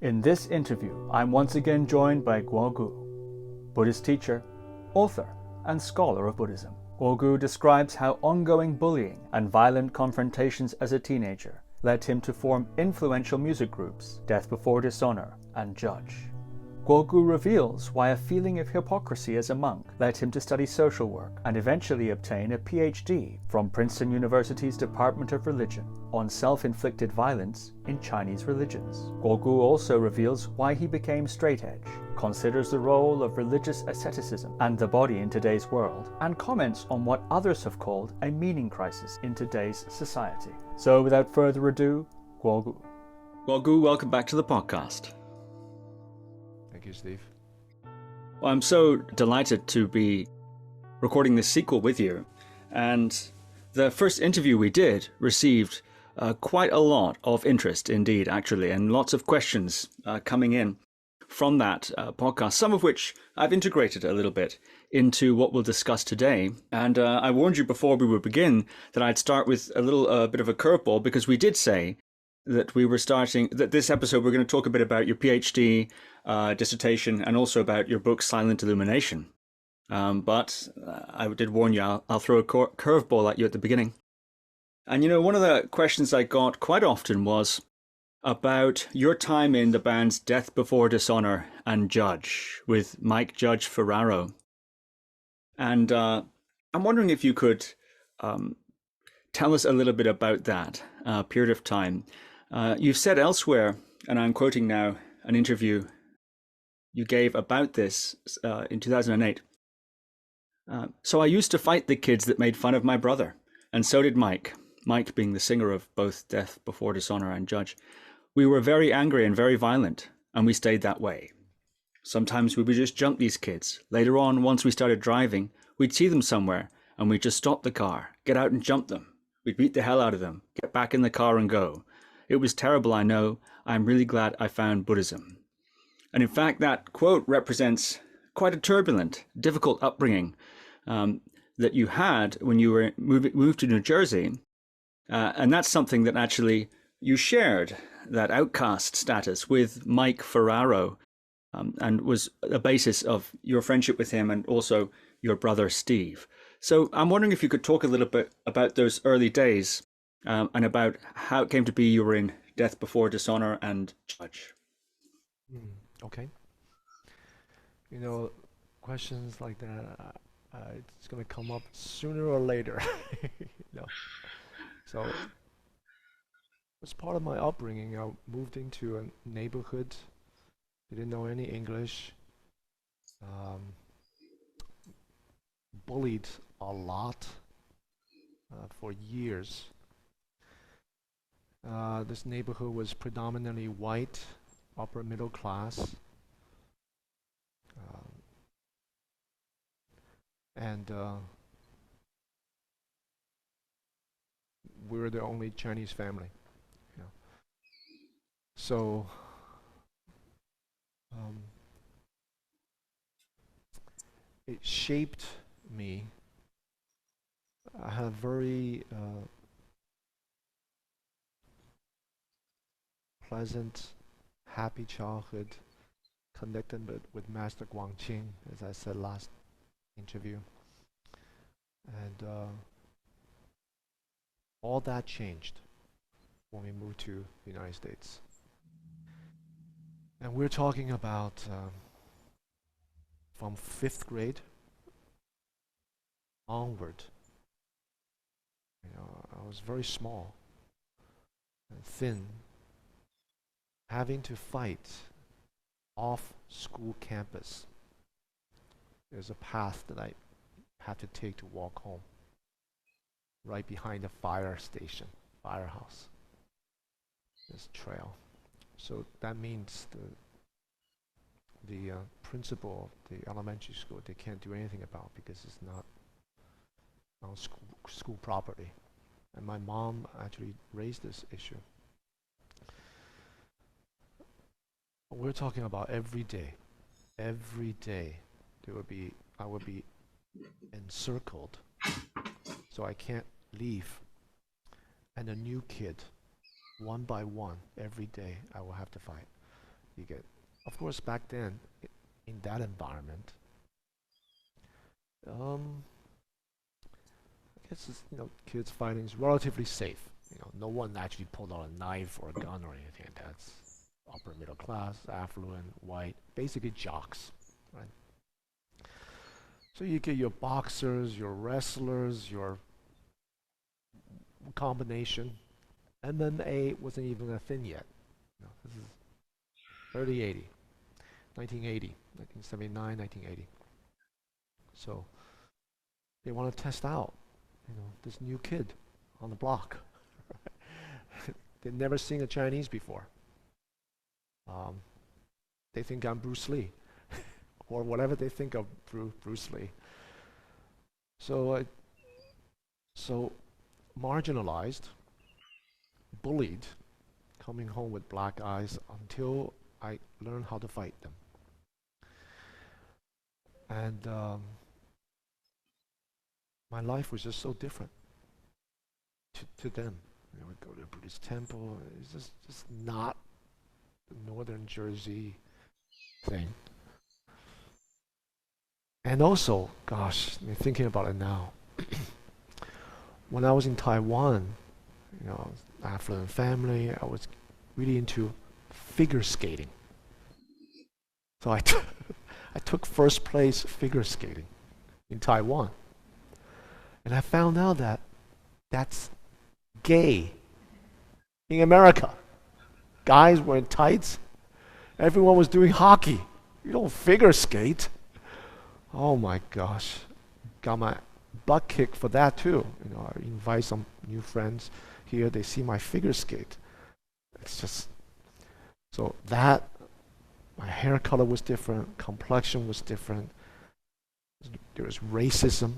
In this interview, I'm once again joined by Guo Gu, Buddhist teacher, author, and scholar of Buddhism. Guo Gu describes how ongoing bullying and violent confrontations as a teenager led him to form influential music groups, Before Dishonor and Judge. Guo Gu reveals why a feeling of hypocrisy as a monk led him to study social work and eventually obtain a PhD from Princeton University's Department of Religion on self-inflicted violence in Chinese religions. Guo Gu also reveals why he became straight edge, considers the role of religious asceticism and the body in today's world, and comments on what others have called a meaning crisis in today's society. So without further ado, Guo Gu. Guo Gu, welcome back to the podcast. Thank you, Steve. Well, I'm so delighted to be recording this sequel with you. And the first interview we did received quite a lot of interest indeed, actually, and lots of questions coming in from that podcast, some of which I've integrated a little bit into what we'll discuss today. And I warned you before we would begin that I'd start with a little bit of a curveball, because we did say that this episode we're going to talk a bit about your PhD dissertation and also about your book Silent Illumination. But I did warn you, I'll throw a curveball at you at the beginning. And you know, one of the questions I got quite often was about your time in the bands Before Dishonor and Judge with Mike Ferraro. And I'm wondering if you could tell us a little bit about that period of time. You've said elsewhere, and I'm quoting now an interview you gave about this in 2008. So I used to fight the kids that made fun of my brother, and so did Mike. Mike being the singer of both Before Dishonor and Judge. We were very angry and very violent, and we stayed that way. Sometimes we would just jump these kids. Later on, once we started driving, we'd see them somewhere, and we'd just stop the car, get out and jump them. We'd beat the hell out of them, get back in the car and go. It was terrible, I know. I'm really glad I found Buddhism. And in fact, that quote represents quite a turbulent, difficult upbringing that you had when you were moved to New Jersey. And that's something that actually you shared, that outcast status, with Mike Ferraro, and was a basis of your friendship with him and also your brother Steve. So I'm wondering if you could talk a little bit about those early days and about how it came to be you were in Before Dishonor and Judge. Okay. You know, questions like that, it's going to come up sooner or later. So as part of my upbringing, I moved into a neighborhood, didn't know any English, bullied a lot for years. This neighborhood was predominantly white, upper middle class, and we were the only Chinese family. So it shaped me. I had a very pleasant, happy childhood, connected with Master Guangqing, as I said last interview. And all that changed when we moved to the United States. And we're talking about from 5th grade onward. I was very small and thin, having to fight off school campus. There's a path that I had to take to walk home, right behind the firehouse. This trail. So that means the principal of the elementary school, they can't do anything about, because it's not on school property. And my mom actually raised this issue. We're talking about every day. Every day I would be encircled, so I can't leave. And a new kid, one by one, every day I will have to fight. You get, of course, back then, in that environment, I guess it's, kids fighting is relatively safe. No one actually pulled out a knife or a gun or anything. That's upper middle class, affluent, white, basically jocks, right? So you get your boxers, your wrestlers, your combination. MMA wasn't even a thing yet. This is early 80, 1980, 1979, 1980. So they want to test out, this new kid on the block. They've never seen a Chinese before. They think I'm Bruce Lee, or whatever they think of Bruce Lee. So marginalized, bullied, coming home with black eyes until I learned how to fight them. And my life was just so different to them. We go to a Buddhist temple. It's just not the northern Jersey thing. And also, gosh, thinking about it now, when I was in Taiwan, affluent family, I was really into figure skating. So I took first place figure skating in Taiwan. And I found out that that's gay in America. Guys were in tights. Everyone was doing hockey. You don't figure skate. Oh my gosh. Got my butt kicked for that too. I invite some new friends here. They see my figure skate. It's just, so that, my hair color was different. Complexion was different. There was racism.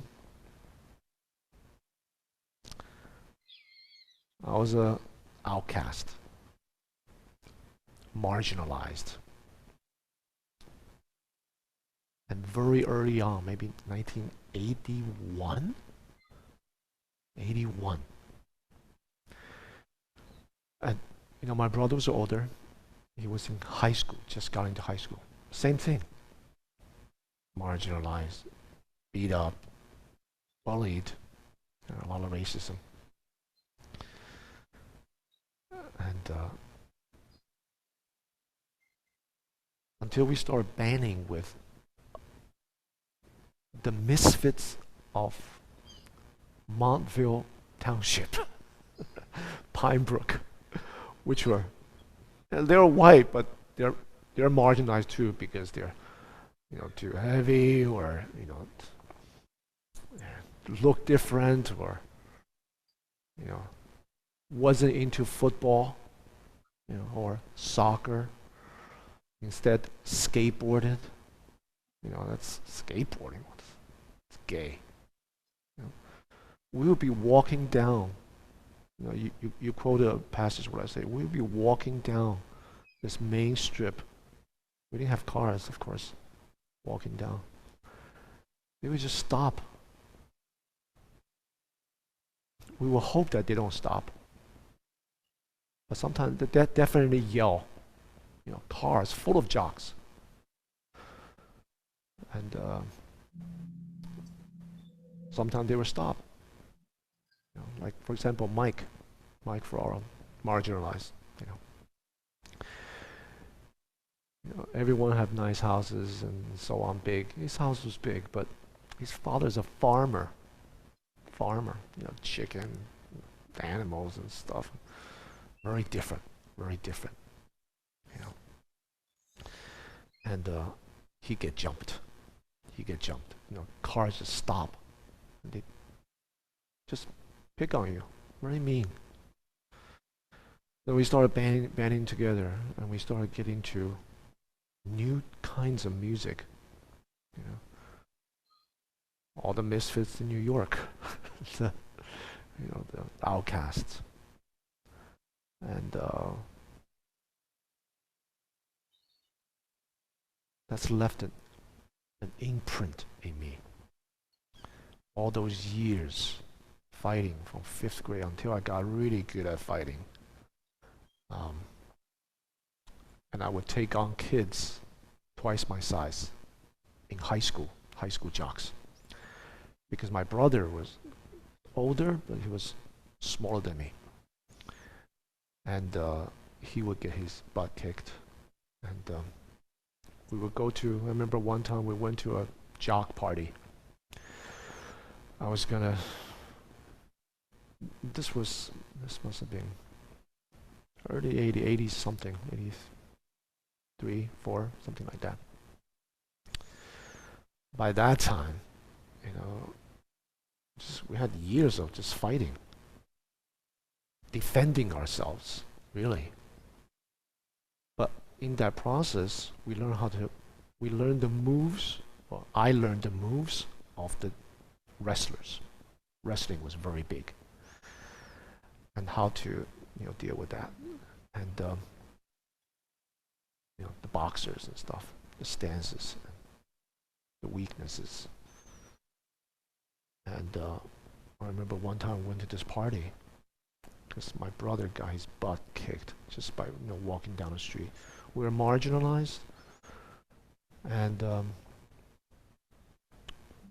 I was a outcast, marginalized. And very early on, maybe 1981, 81. And my brother was older. He was in high school, just got into high school. Same thing. Marginalized, beat up, bullied, a lot of racism. And until we started banning with the misfits of Montville Township, Pine Brook, which were, they're white, but they're marginalized too because they're too heavy or look different or wasn't into football, or soccer. Instead, skateboarded. That's skateboarding. It's gay. We would be walking down. You quote a passage where I say we would be walking down this main strip. We didn't have cars, of course. Walking down. They would just stop. We will hope that they don't stop. But sometimes they definitely yell. Cars full of jocks. And sometimes they will stop. Like, for example, Mike Ferraro, marginalized. Everyone have nice houses and so on, big. His house was big, but his father's a farmer. Chicken, animals and stuff. Very different. And he get jumped. Cars just stop. They just pick on you. Very mean. Then we started banding together, and we started getting to new kinds of music. All the misfits in New York, the outcasts, and that's left an imprint in me. All those years fighting from 5th grade until I got really good at fighting. And I would take on kids twice my size in high school jocks. Because my brother was older, but he was smaller than me. And he would get his butt kicked. And we would go to, I remember one time we went to a jock party. I was gonna, this must have been early 80s something, 83, 4, something like that. By that time, we had years of just fighting, defending ourselves, really. But in that process, we learned the moves, or I learned the moves of the wrestlers. Wrestling was very big. And how to, deal with that. And, the boxers and stuff, the stances, the weaknesses. And I remember one time I went to this party because my brother got his butt kicked just by walking down the street. We were marginalized, and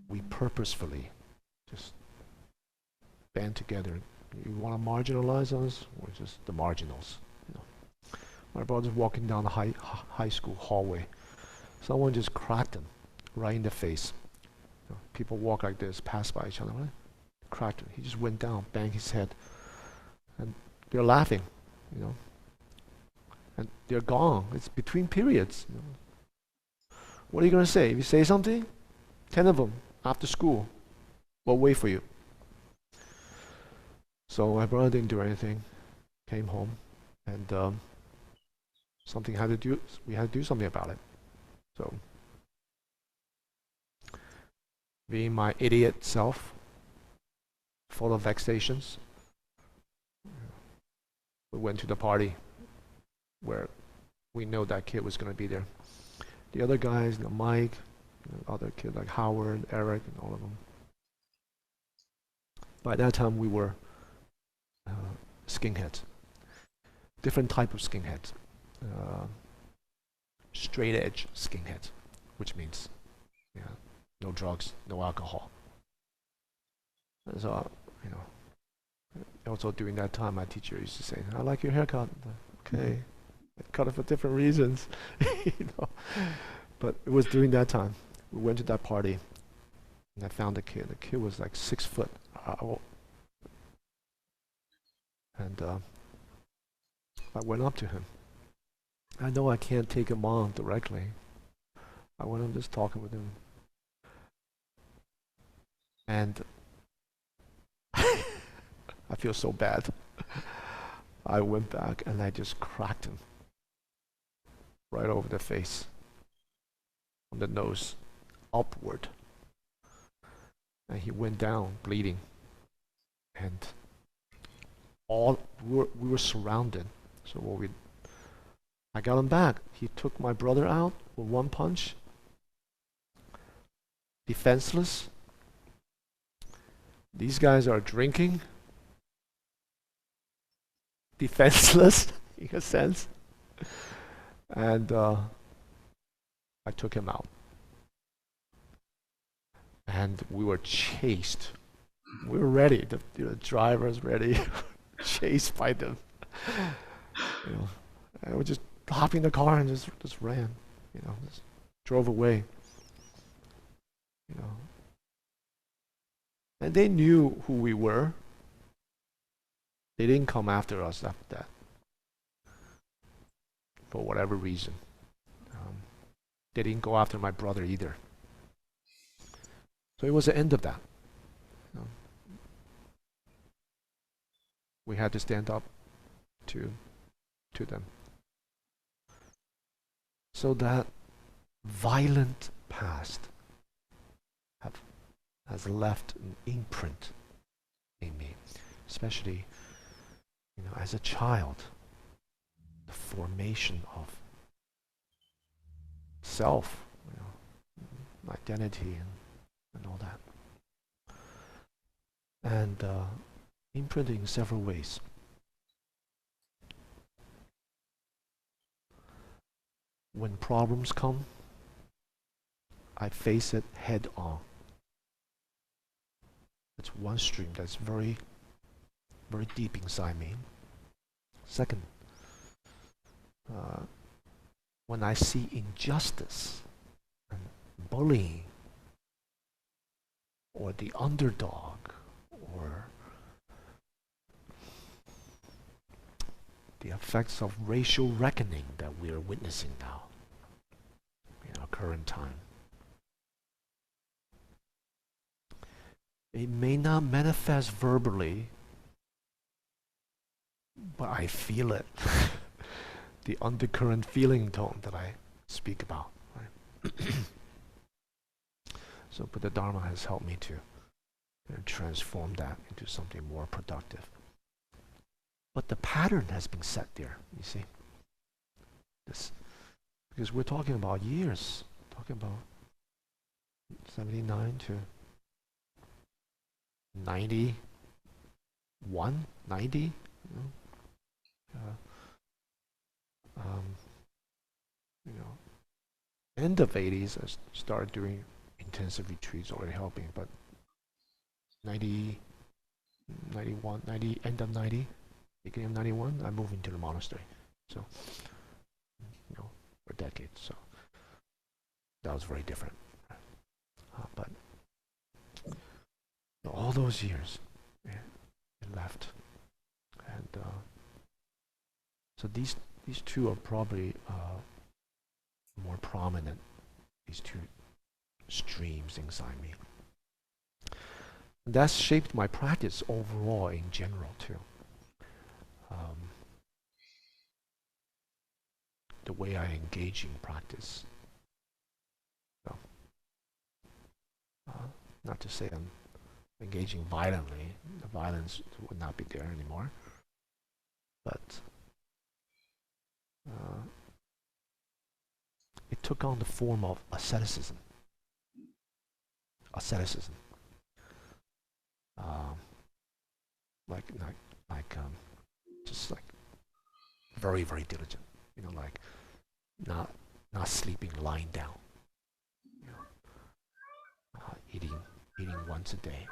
we purposefully just band together. You want to marginalize us? We're just the marginals. My brother's walking down the high school hallway. Someone just cracked him right in the face. People walk like this, pass by each other. Right? Cracked him. He just went down, banged his head, and they're laughing, and they're gone. It's between periods. What are you going to say? If you say something, 10 of them after school will wait for you. So my brother didn't do anything. Came home, and we had to do something about it. So, being my idiot self, full of vexations, we went to the party where we know that kid was going to be there. The other guys, Mike, other kids like Howard, Eric, and all of them. By that time, we were skinheads. Different type of skinheads. Straight edge skinheads, which means no drugs, no alcohol. And so, also during that time, my teacher used to say, "I like your haircut." Okay, I cut it for different reasons, But it was during that time. We went to that party, and I found the kid. The kid was like 6 foot. And I went up to him. I know I can't take him on directly. I went up just talking with him. And I feel so bad. I went back and I just cracked him right over the face, on the nose, upward. And he went down bleeding. And we were surrounded. So I got him back. He took my brother out with one punch. Defenseless. These guys are drinking. Defenseless, in a sense. And I took him out. And we were chased. We were ready. The driver's ready. Chased by them. I would just hop in the car and just ran. Just drove away. And they knew who we were. They didn't come after us after that. For whatever reason. They didn't go after my brother either. So it was the end of that. We had to stand up to them. So that violent past has left an imprint in me, especially as a child. The formation of self, identity, and all that, and imprinting in several ways. when problems come, I face it head on. It's one stream that's very, very deep inside me. Second, when I see injustice and bullying, or the underdog, or the effects of racial reckoning that we are witnessing now in our current time. It may not manifest verbally, but I feel it. The undercurrent feeling tone that I speak about. Right? So Buddha Dharma has helped me to transform that into something more productive. But the pattern has been set there, you see. Because we're talking about years, talking about 79 to 91, 90, you know. End of 80s, I started doing intensive retreats, already helping, but 90, 91, 90, end of 90, beginning of 91, I moved into the monastery. So, for decades. So that was very different. But all those years, it left, and so these two are probably more prominent. These two streams inside me. And that's shaped my practice overall in general too. The way I engage in practice. So, not to say I'm engaging violently. The violence would not be there anymore. But it took on the form of asceticism. Just like very, very diligent. Like not sleeping, lying down. Eating once a day.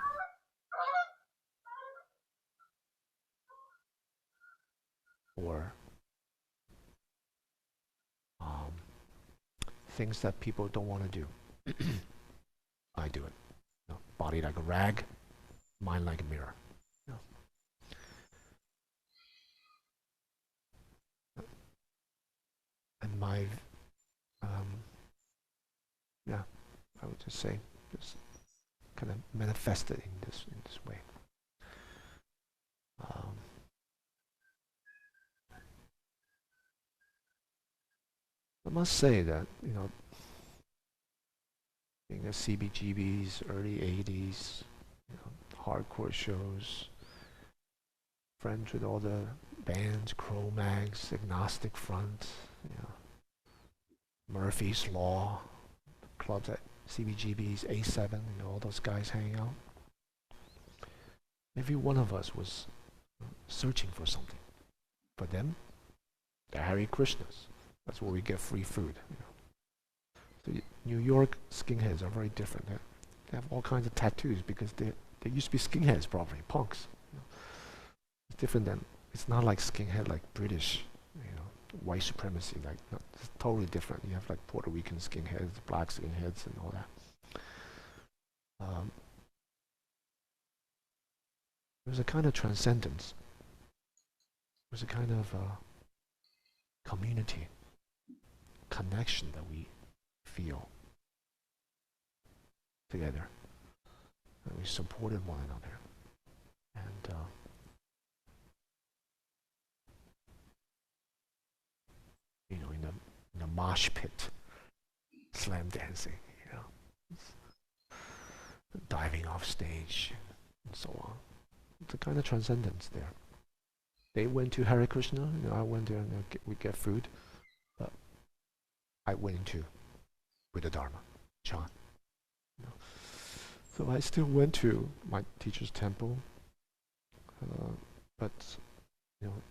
Or things that people don't want to do. I do it. Body like a rag, mind like a mirror. And my, I would just say, just kind of manifested in this way. I must say that, being at CBGB's early 80s, hardcore shows, friends with all the bands, Cro-Mags, Agnostic Front, Murphy's Law, clubs at CBGB's, A7, all those guys hanging out. Every one of us was searching for something. For them, they're Hare Krishnas. That's where we get free food. So New York skinheads are very different. They have all kinds of tattoos because they used to be skinheads, probably punks. It's different than, it's not like skinhead like British, white supremacy. It's totally different. You have like Puerto Rican skinheads, black skinheads, and all that. There's a kind of transcendence. There's a kind of community, connection that we feel together. And we supported one another. And in a mosh pit, slam dancing, diving off stage, and so on. It's a kind of transcendence there. They went to Hare Krishna, I went there and we get food. But I went into Buddha Dharma, Chan. So I still went to my teacher's temple, but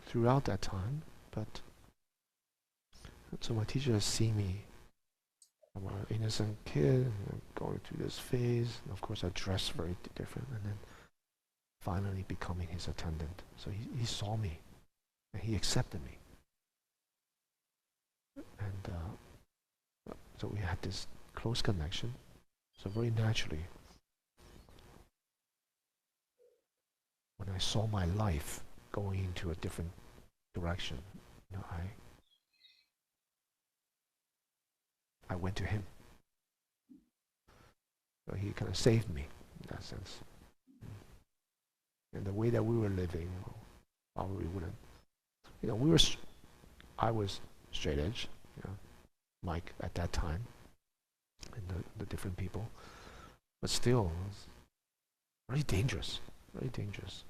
throughout that time. But So my teacher see me. I'm an innocent kid going through this phase. And of course, I dress very different, and then finally becoming his attendant. So he saw me, and he accepted me. And so we had this close connection. So very naturally, when I saw my life going into a different direction, I went to him. So he kind of saved me in that sense. And the way that we were living, probably wouldn't. I was straight edge, Mike at that time, and the different people, but still, it was very dangerous. Very dangerous.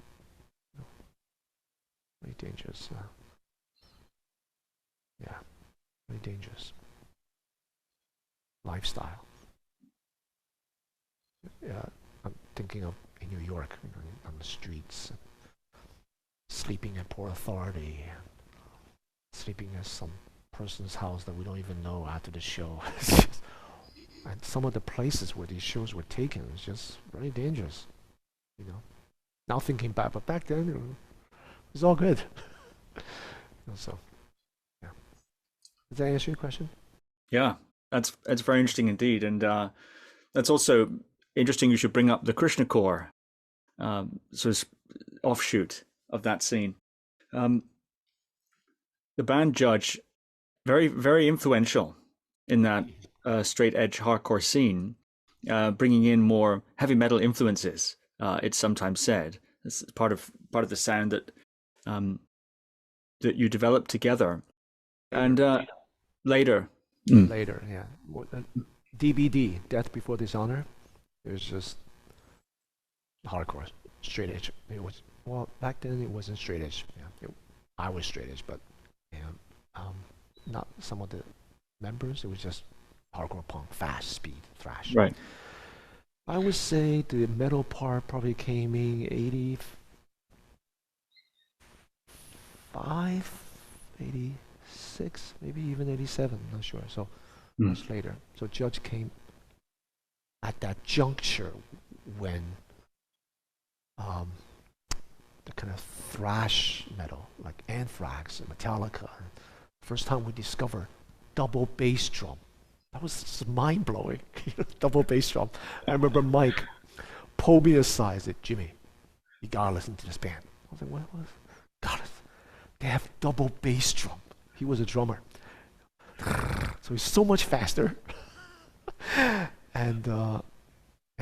Very dangerous. Very dangerous lifestyle. I'm thinking of in New York, on the streets, sleeping at Port Authority, sleeping at some person's house that we don't even know after the show. And some of the places where these shows were taken was just very dangerous. Now thinking back, but back then it was all good. So, yeah. Does that answer your question? Yeah, that's very interesting indeed, and that's also interesting. You should bring up the Krishna core, sort of offshoot of that scene. The band Judge, very very influential in that straight edge hardcore scene, bringing in more heavy metal influences. It's sometimes said it's part of the sound that that you developed together, and later, yeah. DVD, Death Before Dishonor. It was just hardcore, straight edge. It was back then. It wasn't straight edge. Yeah, I was straight edge, but not some of the members. It was just hardcore punk, fast speed thrash. Right. I would say the metal part probably came in 85, 86, maybe even 87, I'm not sure. So much later. So Judge came at that juncture when the kind of thrash metal, like Anthrax and Metallica, first time we discovered double bass drum. That was mind-blowing. Double bass drum. I remember Mike pulled me aside and said, "Jimmy, you gotta listen to this band." I was like, "What? God, they have double bass drum." He was a drummer. So he's so much faster. and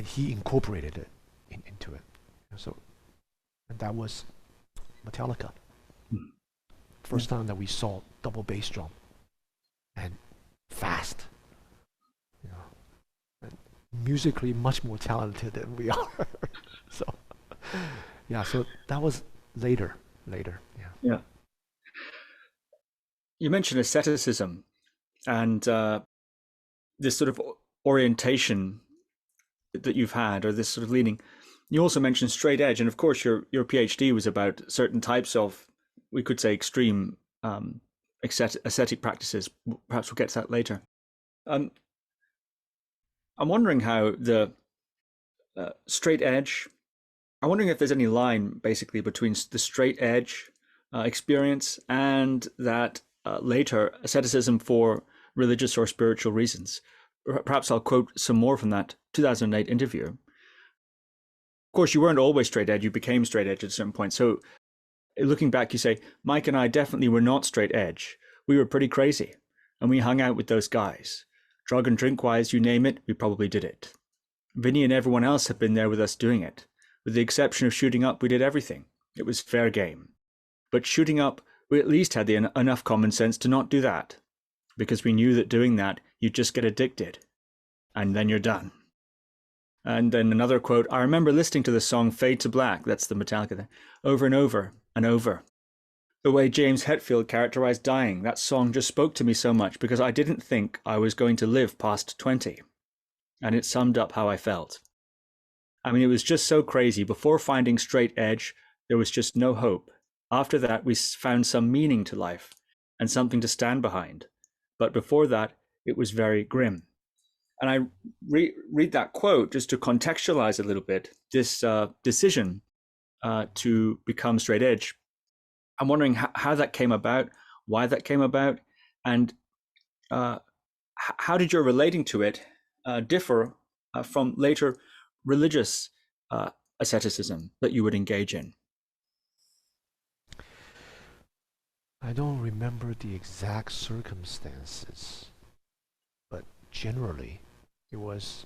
he incorporated it into it. So, and that was Metallica. First time that we saw double bass drum and fast. And musically much more talented than we are. So that was later. Yeah. You mentioned asceticism and this sort of orientation that you've had, or this sort of leaning. You also mentioned straight edge, and of course your PhD was about certain types of, we could say, extreme ascetic practices. Perhaps we'll get to that later. I'm wondering how the straight edge, I'm wondering if there's any line basically between the straight edge experience and that later asceticism for religious or spiritual reasons. Perhaps I'll quote some more from that 2008 interview. Of course, you weren't always straight edge, you became straight edge at a certain point. So looking back, you say, Mike and I definitely were not straight edge. We were pretty crazy, and we hung out with those guys. Drug and drink wise, you name it, we probably did it. Vinny and everyone else had been there with us doing it. With the exception of shooting up, we did everything. It was fair game. But shooting up, we at least had enough common sense to not do that, because we knew that doing that, you'd just get addicted, and then you're done. And then another quote, I remember listening to the song Fade to Black, that's the Metallica thing, over and over and over. The way James Hetfield characterized dying, that song just spoke to me so much because I didn't think I was going to live past 20. And it summed up how I felt. I mean, it was just so crazy. Before finding straight edge, there was just no hope. After that, we found some meaning to life and something to stand behind. but before that, it was very grim. And I read that quote just to contextualize a little bit this decision to become straight edge. I'm wondering how that came about, why that came about, and how did your relating to it differ from later religious asceticism that you would engage in? I don't remember the exact circumstances, but generally it was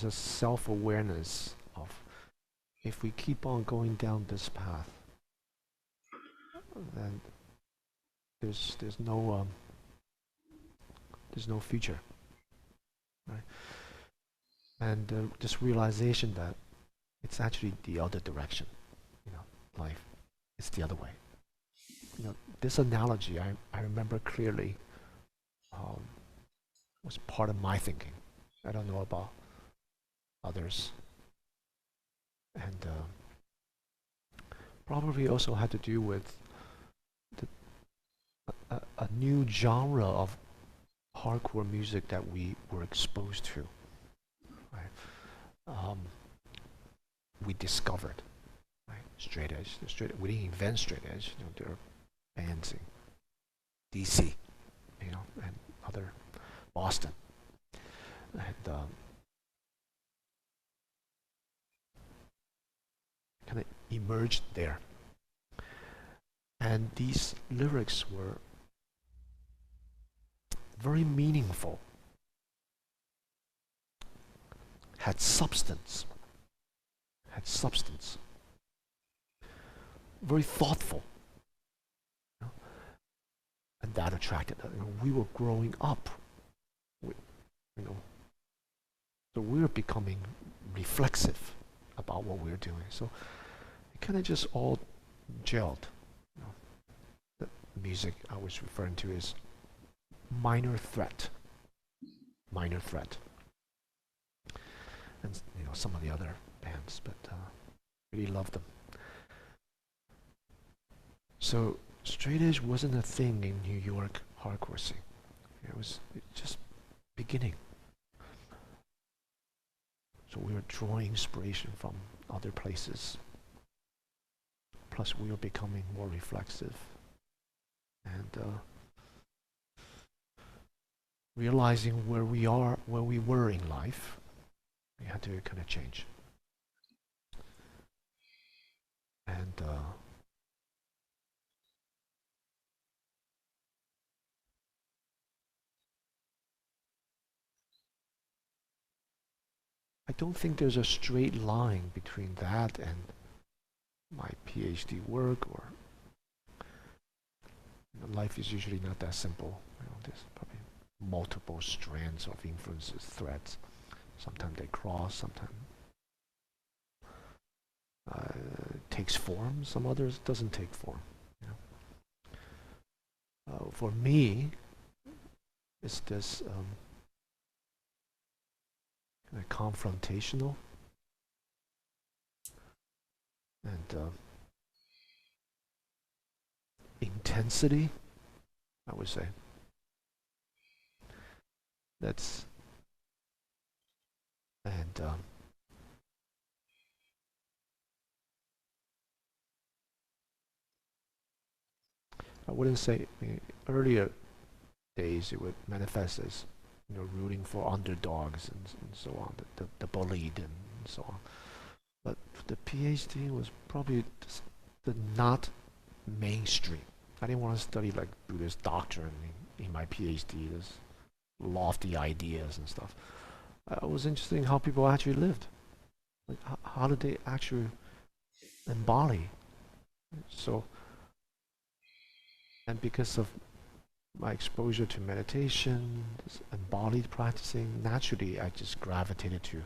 a self-awareness of, if we keep on going down this path, then there's no future, right? And this realization that it's actually the other direction, life is the other way. This analogy I remember clearly was part of my thinking. I don't know about others, and probably also had to do with a new genre of hardcore music that we were exposed to. Right? We discovered, right, straight edge. We didn't invent straight edge. There are bands in DC, and other Boston, and kind of emerged there. And these lyrics were very meaningful, had substance, very thoughtful, and that attracted us. We were growing up, so we were becoming reflexive about what we were doing. So it kind of just all gelled. The music I was referring to is minor threat, and some of the other bands, but really loved them. So straight edge wasn't a thing in New York hardcore scene. It was just beginning. So we were drawing inspiration from other places. Plus we were becoming more reflexive and realizing where we were in life. We had to kind of change. And I don't think there's a straight line between that and my PhD work, or life is usually not that simple. There's probably multiple strands of influences, threads. Sometimes they cross, sometimes it takes form, some others doesn't take form. For me, it's this confrontational and intensity, I would say. That's and I wouldn't say earlier days it would manifest as rooting for underdogs and so on, the bullied and so on. But the PhD was probably the not mainstream. I didn't want to study like Buddhist doctrine in my PhD. There's lofty ideas and stuff. I was interested in how people actually lived. Like how did they actually embody? So, and because of my exposure to meditation, embodied practicing, naturally I just gravitated to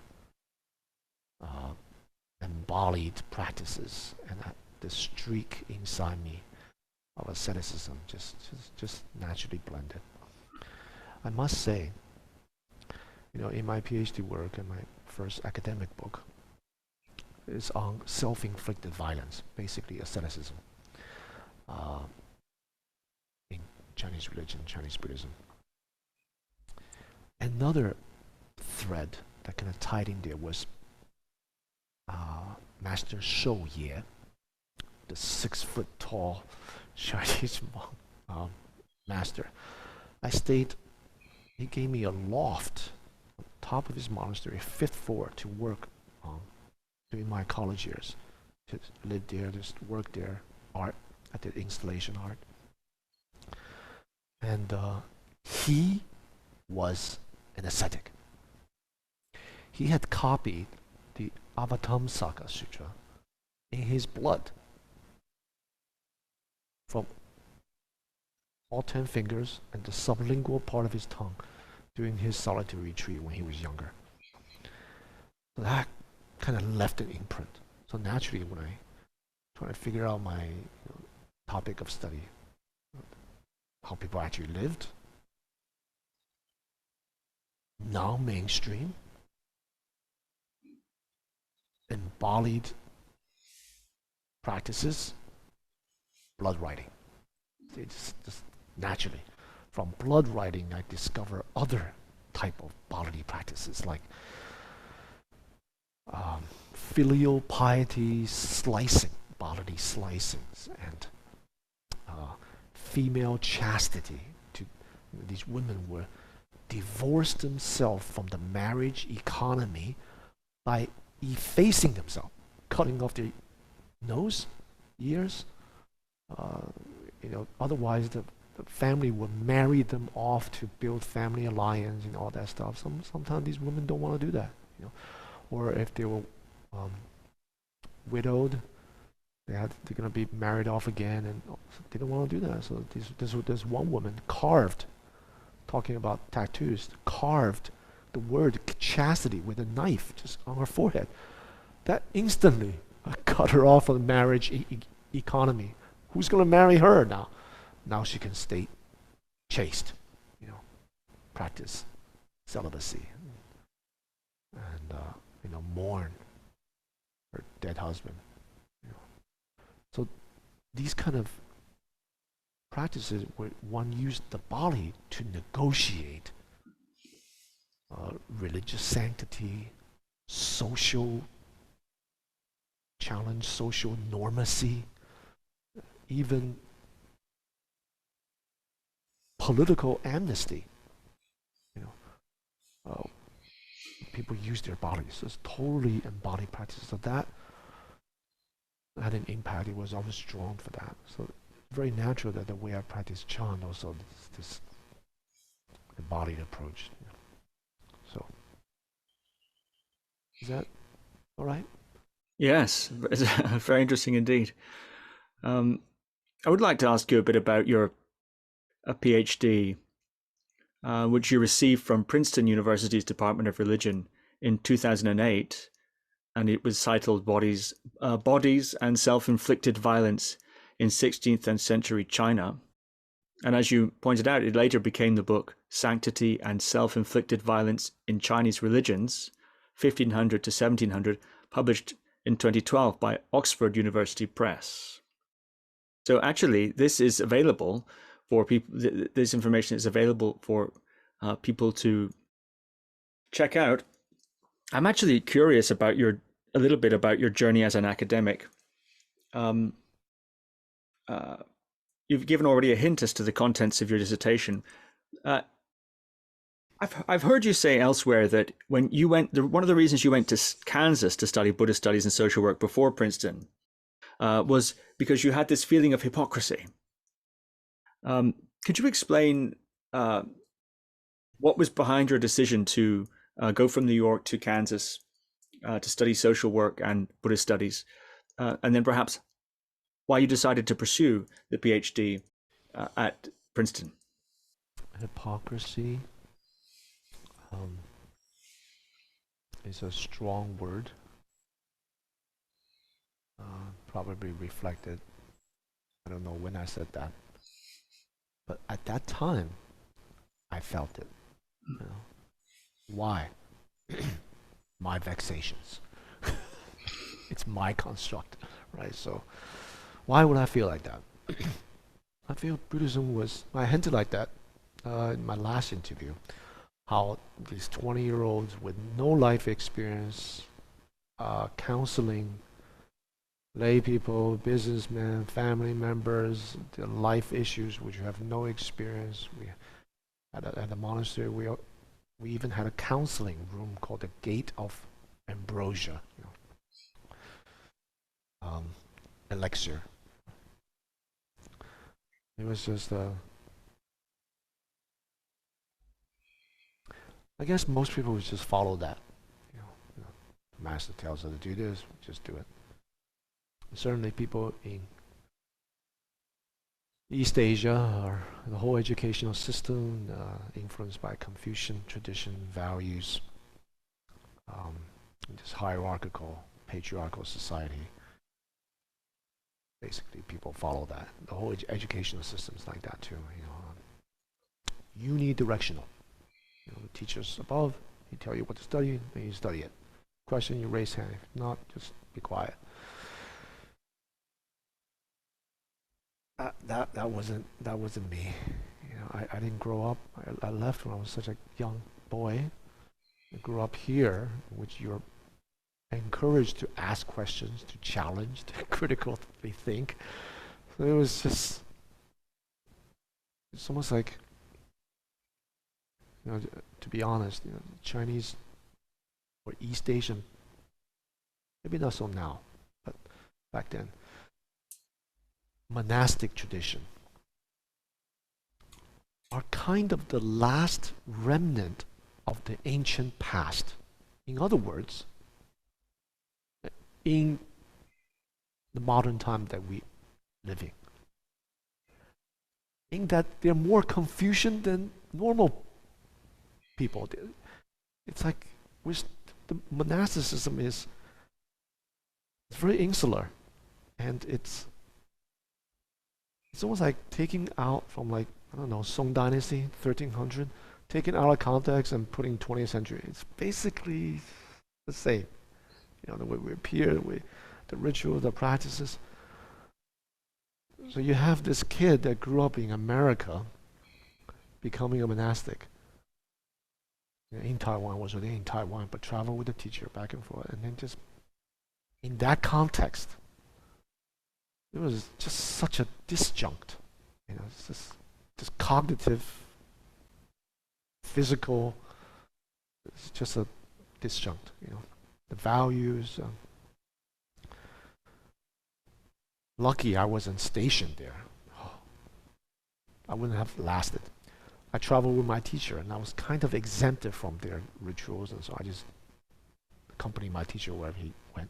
embodied practices, and the streak inside me of asceticism just naturally blended. I must say, in my PhD work and my first academic book is on self-inflicted violence, basically asceticism. In Chinese religion, Chinese Buddhism. Another thread that kind of tied in there was Master Shou Ye, the 6-foot tall Chinese master. I stayed, he gave me a loft on top of his monastery, 5th floor, to work during my college years. To live there, just work there, art. I did installation art. And he was an ascetic. He had copied the Avatamsaka Sutra in his blood from all 10 fingers and the sublingual part of his tongue during his solitary retreat when he was younger. So that kind of left an imprint. So naturally, when I try to figure out my topic of study, how people actually lived, non-mainstream, embodied practices, blood writing. It's just naturally. From blood writing, I discover other type of bodily practices like filial piety, slicing, bodily slicings, and female chastity. These women were divorced themselves from the marriage economy by effacing themselves, cutting off their nose, ears. Otherwise the family would marry them off to build family alliance and all that stuff. Sometimes these women don't want to do that, or if they were widowed, they're going to be married off again, and they don't want to do that. So there's one woman carved, talking about tattoos, carved the word chastity with a knife just on her forehead. That instantly cut her off of the marriage economy. Who's going to marry her now? Now she can stay chaste, practice celibacy, and mourn her dead husband. So these kind of practices where one used the body to negotiate religious sanctity, social challenge, social normacy, even political amnesty. People use their bodies. It's totally embodied practice. So that had an impact. It was always drawn for that. So very natural that the way I practice Chan also this embodied approach. So is that all right? Yes, very interesting indeed. I would like to ask you a bit about your PhD, which you received from Princeton University's Department of Religion in 2008, and it was titled Bodies and Self-Inflicted Violence in 16th Century China. And as you pointed out, it later became the book Sanctity and Self-Inflicted Violence in Chinese Religions, 1500 to 1700, published in 2012 by Oxford University Press. So actually, this is available for people. This information is available for people to check out. I'm actually curious about a little bit about your journey as an academic. You've given already a hint as to the contents of your dissertation. I've heard you say elsewhere that when you went, one of the reasons you went to Kansas to study Buddhist studies and social work before Princeton was because you had this feeling of hypocrisy. Could you explain what was behind your decision to go from New York to Kansas to study social work and Buddhist studies, and then perhaps why you decided to pursue the PhD at Princeton? Hypocrisy is a strong word, probably reflected, I don't know when I said that, but at that time I felt it. Why? My vexations. It's my construct, right? So why would I feel like that? I feel Buddhism was, I hinted like that in my last interview, how these 20-year-olds with no life experience, counseling lay people, businessmen, family members, the life issues which have no experience. We at the monastery, we even had a counseling room called the Gate of Ambrosia, elixir. It was just I guess most people would just follow that. Master tells us to do this, just do it. Certainly people in East Asia or the whole educational system influenced by Confucian tradition, values, this hierarchical, patriarchal society. Basically, people follow that. The whole educational system is like that too. Unidirectional. The teachers above, he tell you what to study, and you study it. Question, you raise hand. If not, just be quiet. That wasn't me. I didn't grow up. I left when I was such a young boy. I grew up here, which you're encouraged to ask questions, to challenge, to critically think. So it was just, it's almost like, to be honest, Chinese or East Asian, maybe not so now, but back then, monastic tradition are kind of the last remnant of the ancient past. In other words, in the modern time that we live in that they're more Confucian than normal people. It's like the monasticism is very insular, and it's almost like taking out from, like, I don't know, Song Dynasty, 1300, taking out of context and putting 20th century. It's basically the same. The way we appear, the ritual, the practices. So you have this kid that grew up in America becoming a monastic. In Taiwan, was already in Taiwan, but traveled with a teacher back and forth. And then just in that context, it was just such a disjunct. It's just cognitive, physical, it's just a disjunct, the values. Lucky I wasn't stationed there. I wouldn't have lasted. I traveled with my teacher, and I was kind of exempted from their rituals, and so I just accompanied my teacher wherever he went.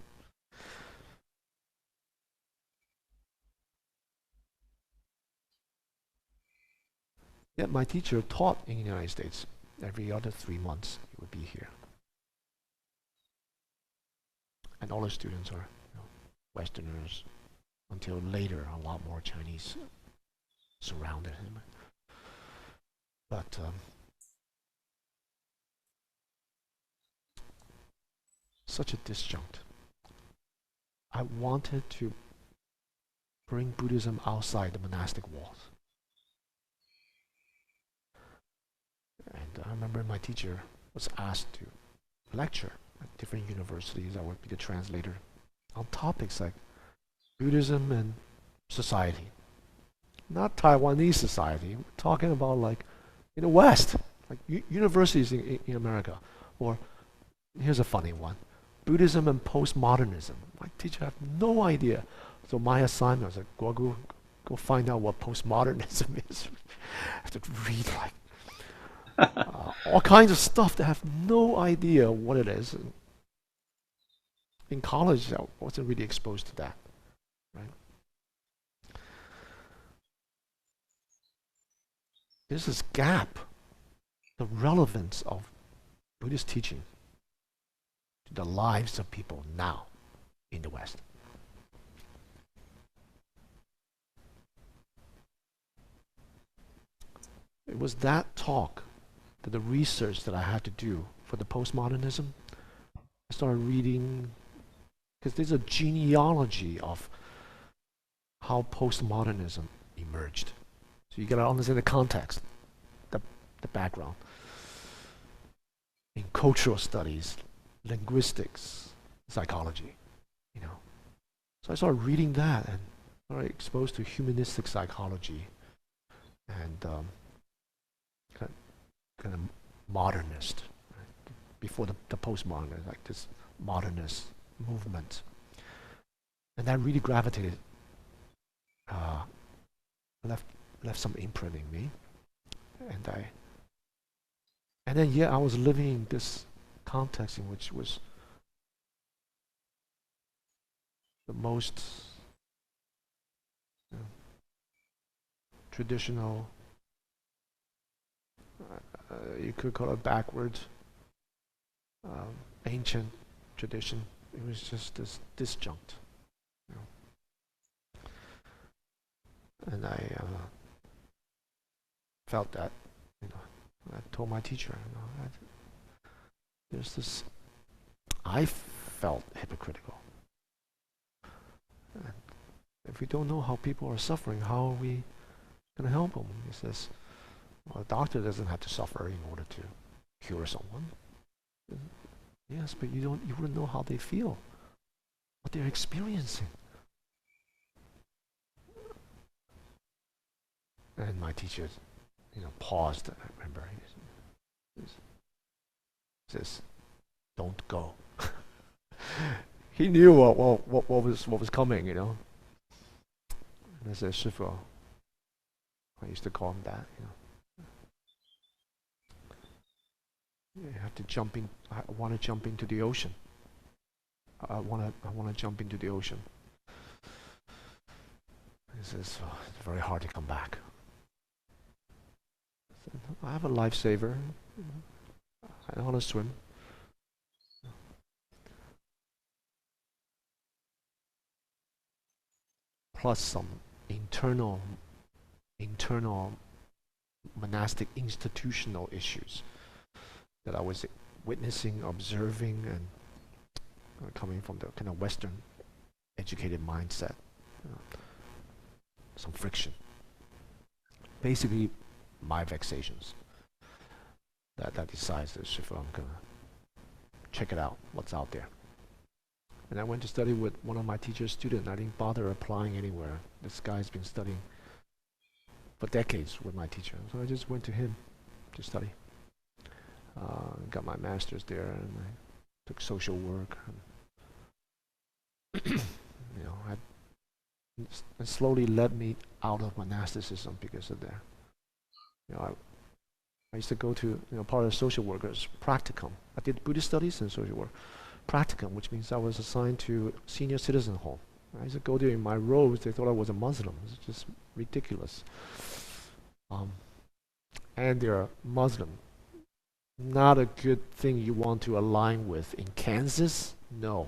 Yet my teacher taught in the United States. Every other 3 months he would be here. And all the students are Westerners. Until later, a lot more Chinese surrounded him. But such a disjunct. I wanted to bring Buddhism outside the monastic walls. And I remember my teacher was asked to lecture at different universities. I would be the translator on topics like Buddhism and society. Not Taiwanese society. We're talking about, like, in the West, like universities in America. Or here's a funny one: Buddhism and postmodernism. My teacher had no idea. So my assignment was like, Guo Gu, go find out what postmodernism is. I have to read like all kinds of stuff that I have no idea what it is. And in college, I wasn't really exposed to that, right? There's this gap, the relevance of Buddhist teaching to the lives of people now in the West. It was that talk, that the research that I had to do for the postmodernism. I started reading, because there's a genealogy of how postmodernism emerged. So you got to understand the context, the background. In cultural studies, linguistics, psychology, you know. So I started reading that and started exposed to humanistic psychology and kind of modernist, right? Before the postmodern, like this modernist movement. And that really gravitated, left some imprint in me. And then I was living in this context in which was the most traditional, you could call it backwards, ancient tradition. It was just this disjunct, you know. And I felt that, you know, I told my teacher, you know, there's this, I felt hypocritical. And if we don't know how people are suffering, how are we going to help them? He says, well, a doctor doesn't have to suffer in order to cure someone. Yes, but you wouldn't know how they feel, what they're experiencing. And my teacher, you know, paused. I remember he says, "Don't go." He knew what was coming, you know. And I said, "Shifu," I used to call him that, you know. You have to jump in. I want to jump into the ocean. I want to jump into the ocean. He says, oh, it's very hard to come back. I said, I have a lifesaver. I know how to swim. Plus some internal monastic institutional issues that I was witnessing, observing, and coming from the kind of Western educated mindset. Some friction. Basically, my vexations. That decides that if I'm gonna check it out, what's out there. And I went to study with one of my teacher's students. I didn't bother applying anywhere. This guy's been studying for decades with my teacher. So I just went to him to study. Got my master's there, and I took social work. And you know, it slowly led me out of monasticism because of that. You know, I used to go to, you know, part of the social workers practicum. I did Buddhist studies and social work practicum, which means I was assigned to senior citizen home. I used to go there in my robes. They thought I was a Muslim. It's just ridiculous. And they're Muslim. Not a good thing you want to align with in Kansas. No.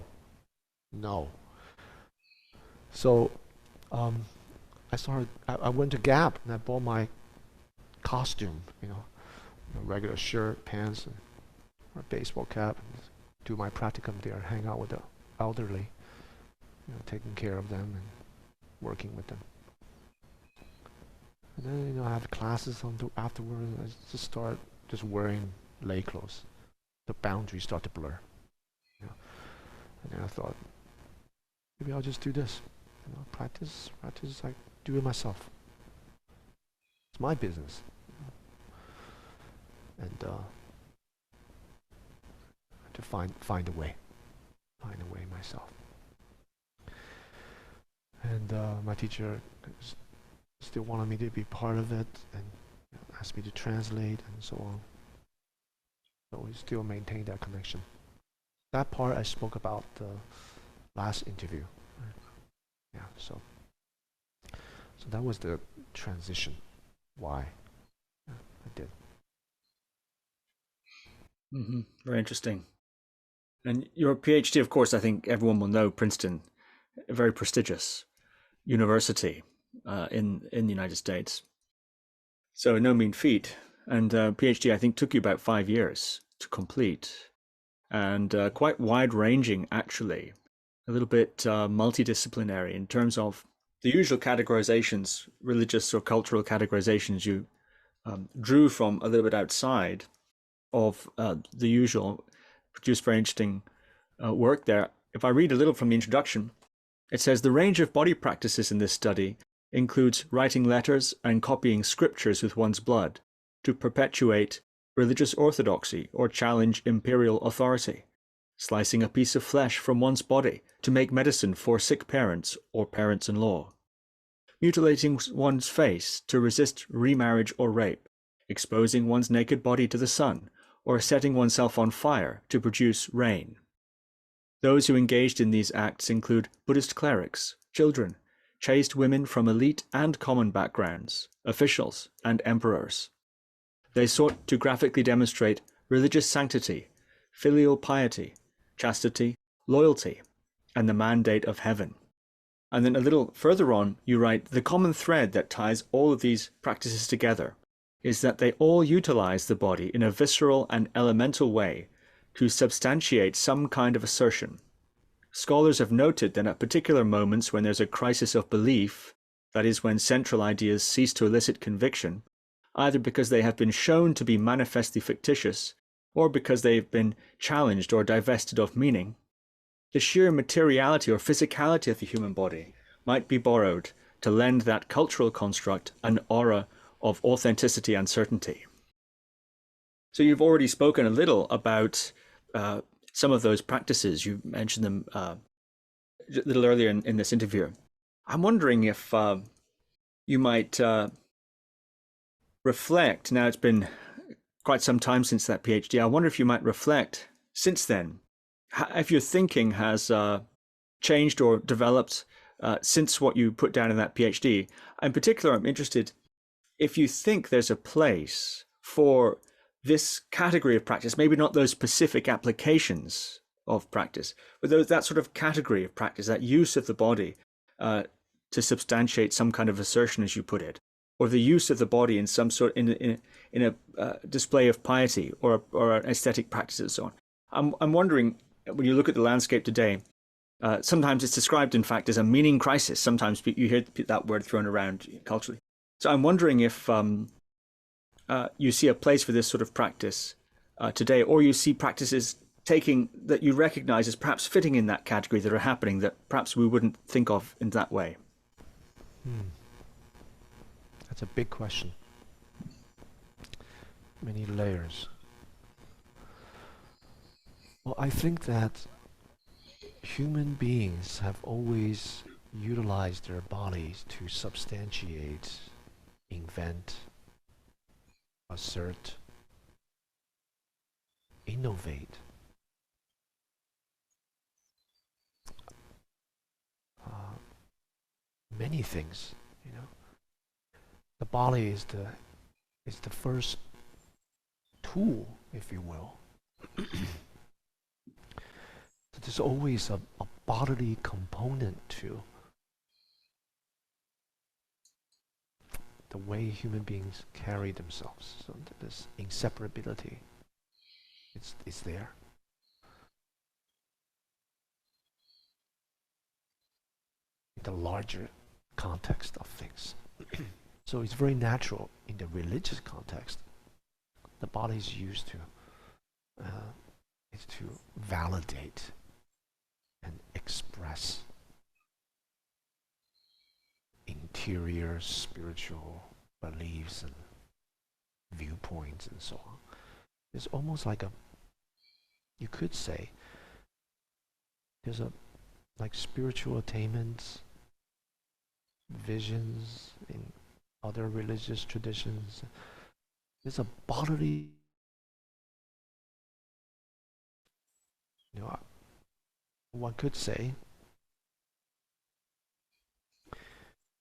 So I went to Gap and I bought my costume, you know, a regular shirt, pants, and a baseball cap, and do my practicum there, hang out with the elderly, you know, taking care of them and working with them. And then, you know, I have classes afterwards. I just start wearing lay clothes. The boundaries start to blur. You know? And then I thought, maybe I'll just do this. You know, practice. I do it myself. It's my business. And to find a way myself. And my teacher still wanted me to be part of it, and asked me to translate and so on. So we still maintain that connection. That part I spoke about the last interview. Yeah, so that was the transition. Why I did. Mm-hmm. Very interesting. And your PhD, of course, I think everyone will know Princeton, a very prestigious university in the United States. So no mean feat. And PhD, I think, took you about 5 years to complete, and quite wide-ranging, actually. A little bit multidisciplinary in terms of the usual categorizations, religious or cultural categorizations you drew from a little bit outside of the usual, produced very interesting work there. If I read a little from the introduction, it says the range of body practices in this study includes writing letters and copying scriptures with one's blood to perpetuate religious orthodoxy or challenge imperial authority, slicing a piece of flesh from one's body to make medicine for sick parents or parents-in-law, mutilating one's face to resist remarriage or rape, exposing one's naked body to the sun, or setting oneself on fire to produce rain. Those who engaged in these acts include Buddhist clerics, children, chaste women from elite and common backgrounds, officials, and emperors. They sought to graphically demonstrate religious sanctity, filial piety, chastity, loyalty, and the mandate of heaven. And then a little further on, you write, the common thread that ties all of these practices together is that they all utilize the body in a visceral and elemental way to substantiate some kind of assertion. Scholars have noted that at particular moments when there's a crisis of belief, that is, when central ideas cease to elicit conviction, either because they have been shown to be manifestly fictitious, or because they have been challenged or divested of meaning, the sheer materiality or physicality of the human body might be borrowed to lend that cultural construct an aura of authenticity and certainty. So you've already spoken a little about some of those practices. You mentioned them a little earlier in this interview. I'm wondering if you might reflect, now it's been quite some time since that PhD, I wonder if you might reflect since then, if your thinking has changed or developed since what you put down in that PhD. In particular, I'm interested if you think there's a place for this category of practice, maybe not those specific applications of practice, but that sort of category of practice, that use of the body to substantiate some kind of assertion, as you put it, or the use of the body in some sort in a display of piety or an aesthetic practice and so on. I'm wondering, when you look at the landscape today, sometimes it's described, in fact, as a meaning crisis. Sometimes you hear that word thrown around culturally. So I'm wondering if you see a place for this sort of practice today, or you see practices taking that you recognize as perhaps fitting in that category that are happening that perhaps we wouldn't think of in that way. That's a big question. Many layers. Well, I think that human beings have always utilized their bodies to substantiate, invent, assert, innovate. Many things, you know. The body is the first tool, if you will. So there's always a bodily component to the way human beings carry themselves. So this inseparability, it's there. In the larger context of things. So it's very natural in the religious context. The body is used to validate and express interior spiritual beliefs and viewpoints and so on. It's almost like you could say, there's like spiritual attainments, visions in other religious traditions. There's a bodily, one could say,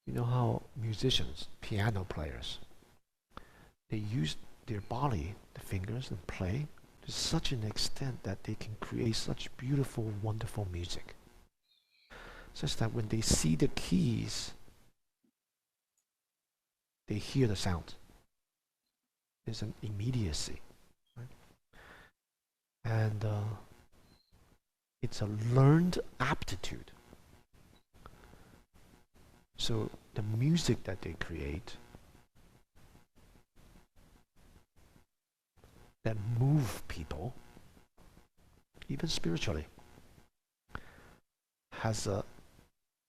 you know how musicians, piano players, they use their body, the fingers, and play to such an extent that they can create such beautiful, wonderful music. Such that when they see the keys, they hear the sound. There's an immediacy. Right? And it's a learned aptitude. So the music that they create that move people, even spiritually, has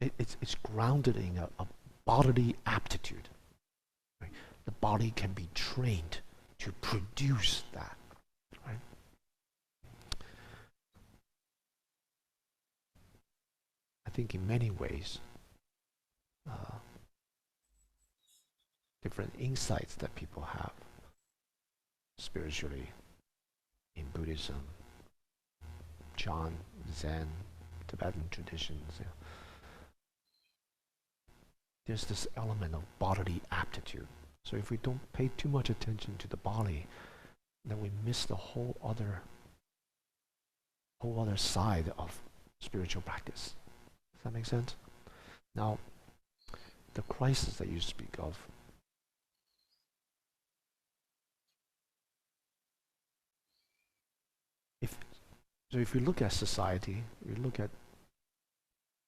it's grounded in a bodily aptitude. Right? The body can be trained to produce that. Right? I think in many ways, different insights that people have spiritually in Buddhism, Chan, Zen, Tibetan traditions. There's this element of bodily aptitude. So if we don't pay too much attention to the body, then we miss the whole other side of spiritual practice. Does that make sense? Now, the crisis that you speak of, if you look at society, we look at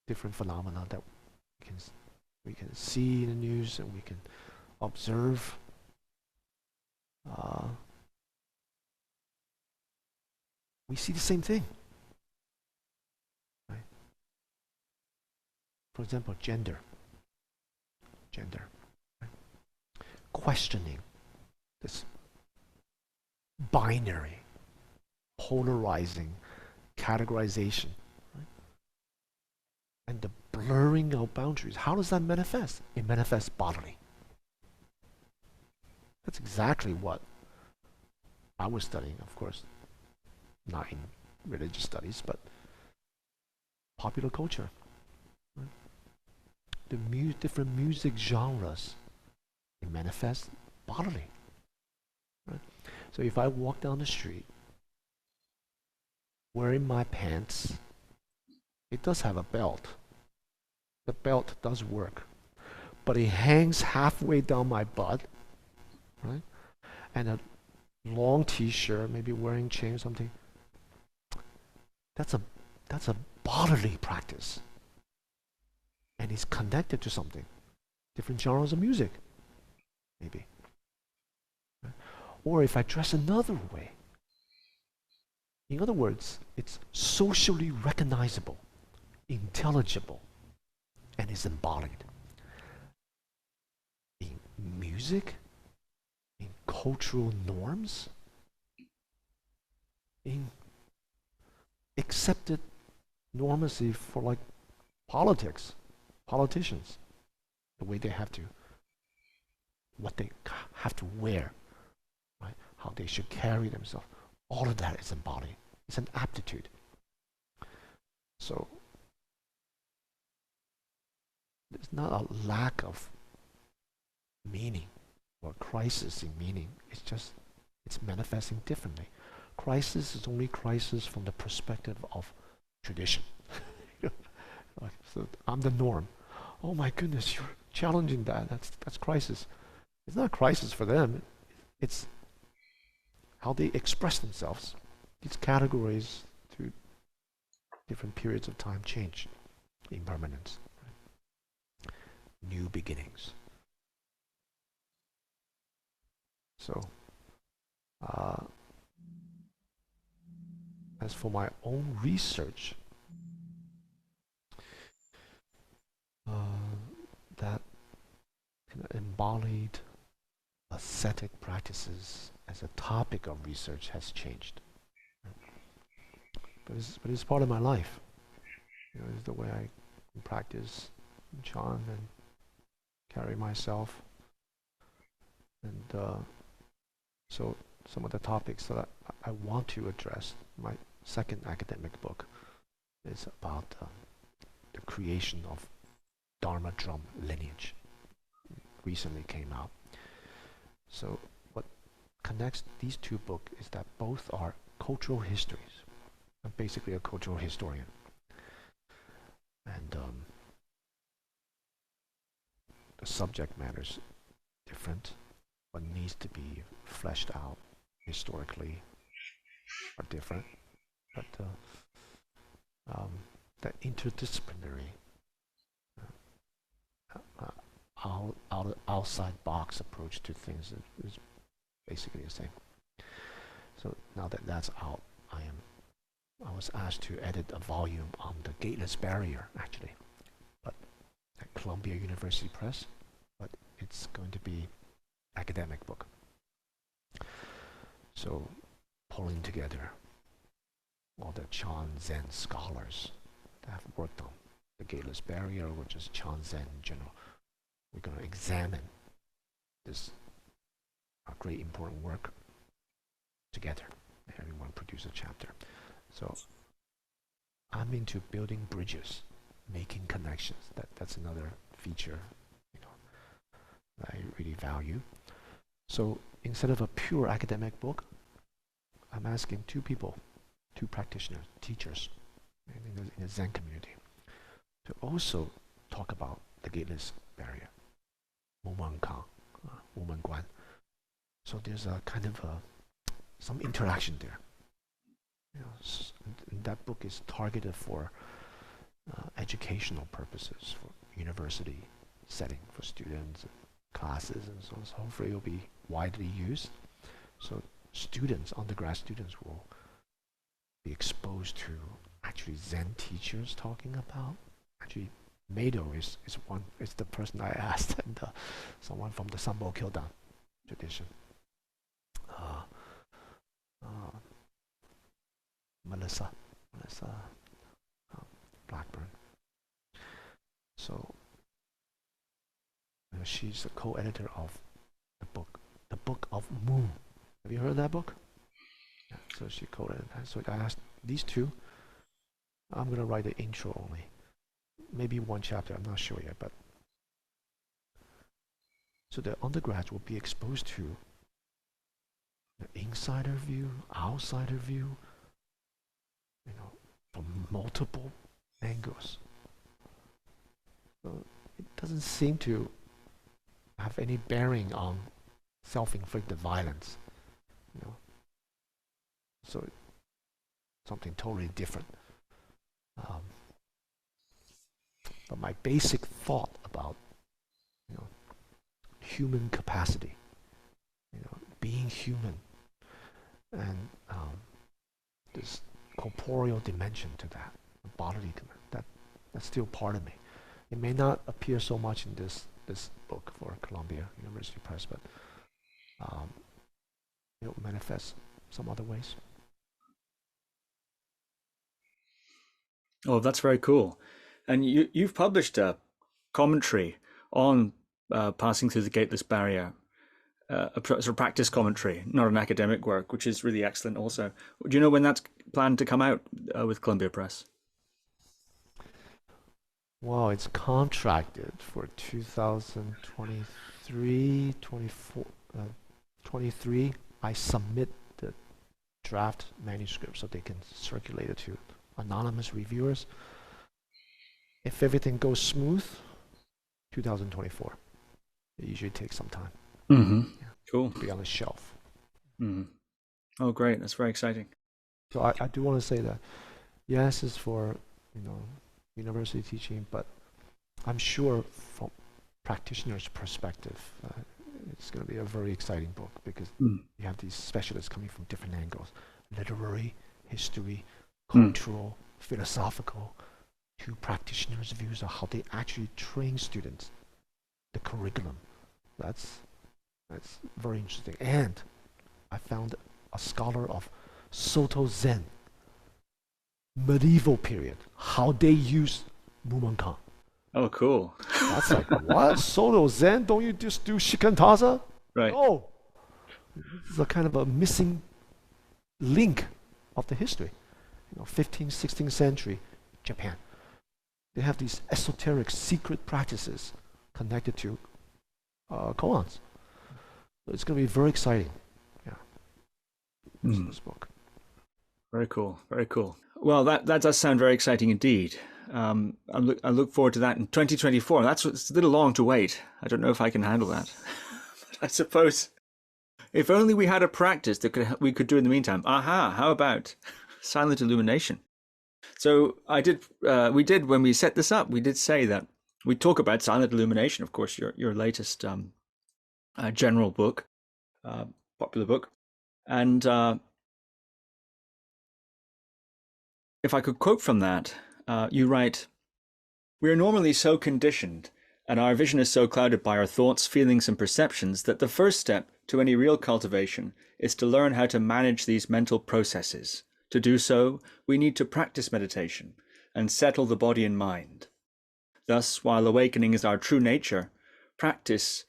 different phenomena that we can see in the news and we can observe. We see the same thing. Right? For example, gender. Right? Questioning this binary, polarizing categorization. Right? And the blurring of boundaries. How does that manifest? It manifests bodily. That's exactly what I was studying, of course, not in religious studies, but popular culture. Right? The different music genres, it manifests bodily. Right? So if I walk down the street wearing my pants, it does have a belt. The belt does work, but it hangs halfway down my butt, right? And a long t-shirt, maybe wearing chain or something. That's a bodily practice, and it's connected to something, different genres of music, maybe. Right? Or if I dress another way, in other words, it's socially recognizable, intelligible, and is embodied in music, in cultural norms, in accepted normacy for like politicians, the way they have to, what they have to wear, right? How they should carry themselves. All of that is embodied. It's an aptitude. So there's not a lack of meaning or crisis in meaning. It's manifesting differently. Crisis is only crisis from the perspective of tradition. So I'm the norm. Oh my goodness, you're challenging that. That's crisis. It's not a crisis for them. It's how they express themselves. These categories through different periods of time change. Impermanence. Right? New beginnings. So, as for my own research, that embodied ascetic practices as a topic of research has changed. But it's part of my life. It's the way I practice Chan and carry myself. And so some of the topics that I want to address, my second academic book is about the creation of Dharma drum lineage. Recently came out. So what connects these two books is that both are cultural histories. I'm basically a cultural historian. And the subject matter's different, what needs to be fleshed out historically are different. But that interdisciplinary outside box approach to things is basically the same. So now that that's out, I was asked to edit a volume on the Gateless Barrier, actually, but at Columbia University Press, but it's going to be academic book. So pulling together all the Chan Zen scholars that have worked on the Gateless Barrier, or just Chan Zen in general. We're going to examine this great important work together. Everyone produce a chapter. So I'm into building bridges, making connections. That's another feature, that I really value. So instead of a pure academic book, I'm asking two practitioners, teachers in the Zen community, to also talk about the Gateless Barrier, Woman Guan. So there's a kind of some interaction there. And that book is targeted for educational purposes, for university setting, for students, and classes, and so on. So hopefully it will be widely used. So students, undergrad students, will be exposed to actually Zen teachers talking about. Actually, Mado is the person I asked, and someone from the Sambo Kyodan tradition. Melissa Blackburn. So she's a co-editor of the Book of Moon. Have you heard of that book? Yeah, so she co-edited that. So I asked these two. I'm gonna write the intro only, maybe one chapter. I'm not sure yet, but so the undergrads will be exposed to the insider view, outsider view, from multiple angles. So it doesn't seem to have any bearing on self-inflicted violence, So something totally different. But my basic thought about, human capacity, being human, and this corporeal dimension to that, the bodily dimension, that's still part of me. It may not appear so much in this book for Columbia University Press, but it manifests some other ways. Oh, that's very cool. And you've published a commentary on passing through the Gateless Barrier, a sort of practice commentary, not an academic work, which is really excellent also. Do you know when that's planned to come out with Columbia Press? Well, it's contracted for 2023, 24, 23. I submit the draft manuscript so they can circulate it to anonymous reviewers. If everything goes smooth, 2024. It usually takes some time. Mm-hmm. Yeah. Cool. Be on the shelf. Mm-hmm. Oh, great. That's very exciting. So I do want to say that, yes, it's for, university teaching, but I'm sure from practitioners' perspective, it's going to be a very exciting book because you have these specialists coming from different angles: literary, history, cultural, philosophical. Two practitioners' views of how they actually train students, the curriculum. That's very interesting. And I found a scholar of Soto Zen, medieval period, how they use Mumonkan. Oh, cool. That's like, what? Soto Zen? Don't you just do shikantaza? Right. No. It's a kind of a missing link of the history. 15th, 16th century Japan. They have these esoteric secret practices connected to koans. So it's going to be very exciting. Yeah. This book. Very cool. Very cool. Well, that does sound very exciting indeed. I look forward to that in 2024. It's a little long to wait. I don't know if I can handle that. But I suppose if only we had a practice that we could do in the meantime. How about silent illumination? So we did when we set this up, we did say that We talk about silent illumination, of course, your latest general book, popular book. And if I could quote from that, you write, "We are normally so conditioned, and our vision is so clouded by our thoughts, feelings, and perceptions that the first step to any real cultivation is to learn how to manage these mental processes. To do so, we need to practice meditation and settle the body and mind. Thus, while awakening is our true nature, practice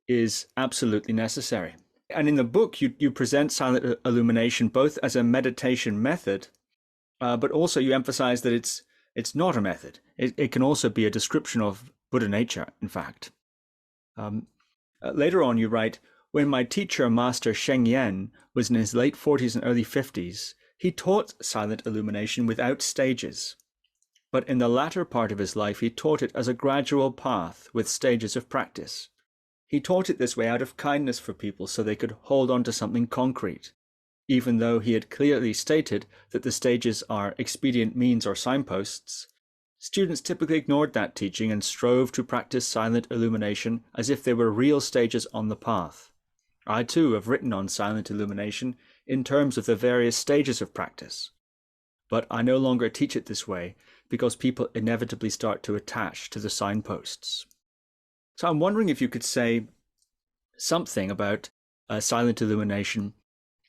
is absolutely necessary." And in the book, you present silent illumination both as a meditation method, but also you emphasize that it's not a method. It can also be a description of Buddha nature, in fact. Later on, you write, "When my teacher, Master Sheng Yen, was in his late 40s and early 50s, he taught silent illumination without stages. But in the latter part of his life, he taught it as a gradual path with stages of practice. He taught it this way out of kindness for people so they could hold on to something concrete. Even though he had clearly stated that the stages are expedient means or signposts, students typically ignored that teaching and strove to practice silent illumination as if they were real stages on the path. I too have written on silent illumination in terms of the various stages of practice. But I no longer teach it this way because people inevitably start to attach to the signposts." So I'm wondering if you could say something about silent illumination,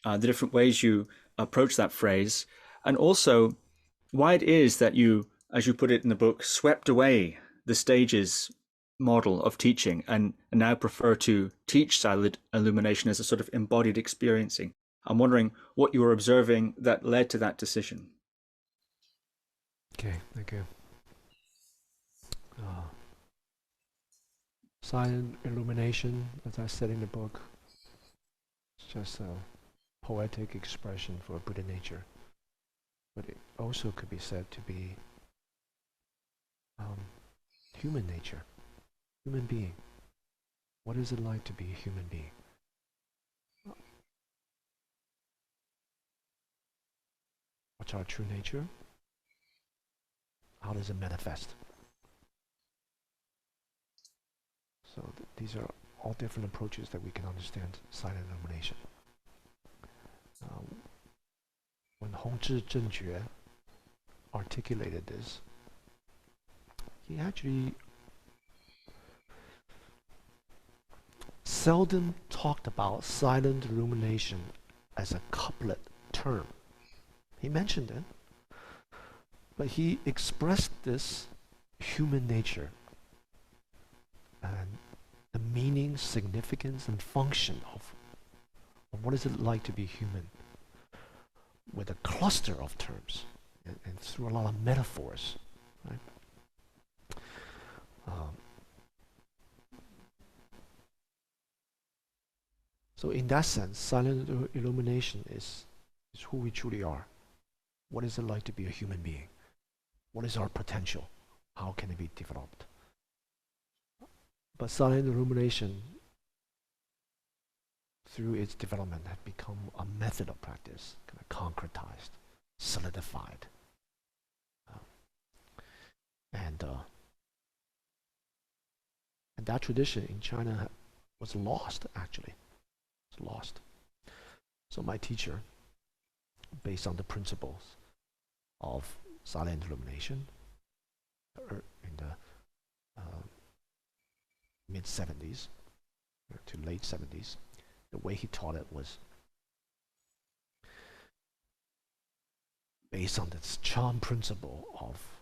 the different ways you approach that phrase, and also why it is that you, as you put it in the book, swept away the stages model of teaching and now prefer to teach silent illumination as a sort of embodied experiencing. I'm wondering what you were observing that led to that decision. Okay, thank you. Silent illumination, as I said in the book, it's just a poetic expression for Buddha nature. But it also could be said to be human nature, human being. What is it like to be a human being? What's our true nature? How does it manifest? So these are all different approaches that we can understand silent illumination. When Hongzhi Zhengjue articulated this, he actually seldom talked about silent illumination as a couplet term. He mentioned it, but he expressed this human nature and the meaning, significance, and function of what is it like to be human with a cluster of terms and through a lot of metaphors, right? So in that sense, silent illumination is who we truly are. What is it like to be a human being? What is our potential? How can it be developed? But silent illumination, through its development, had become a method of practice, kind of concretized, solidified. And that tradition in China was lost, actually. It's lost. So my teacher, based on the principles of silent illumination in the mid-70s to late 70s, the way he taught it was based on this charm principle of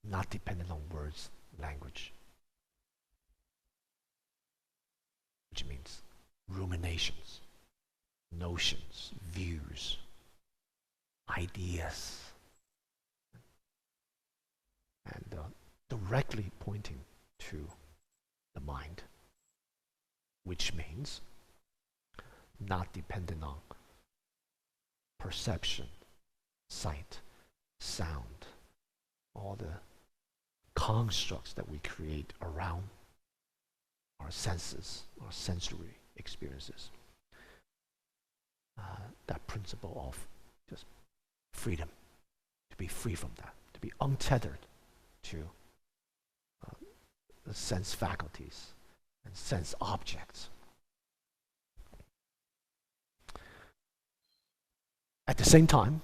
not dependent on words, language, which means ruminations, notions, views, ideas, and directly pointing to the mind, which means not dependent on perception, sight, sound, all the constructs that we create around our senses, our sensory experiences. That principle of just freedom, to be free from that, to be untethered to the sense faculties and sense objects. At the same time,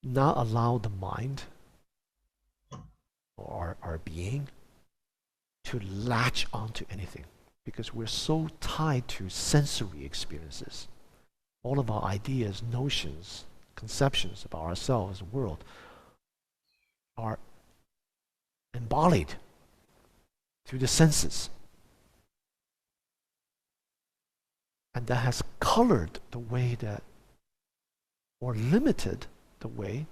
not allow the mind or our being to latch onto anything, because we're so tied to sensory experiences. All of our ideas, notions, conceptions about ourselves, the world, are embodied through the senses. And that has colored the way that, or limited the way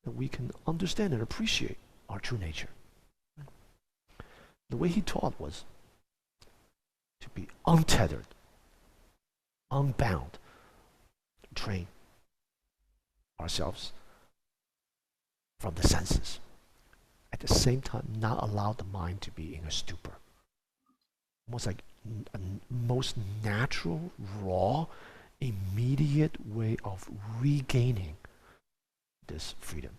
that we can understand and appreciate our true nature. The way he taught was to be untethered, unbound, train ourselves from the senses. At the same time, not allow the mind to be in a stupor. Almost like a most natural, raw, immediate way of regaining this freedom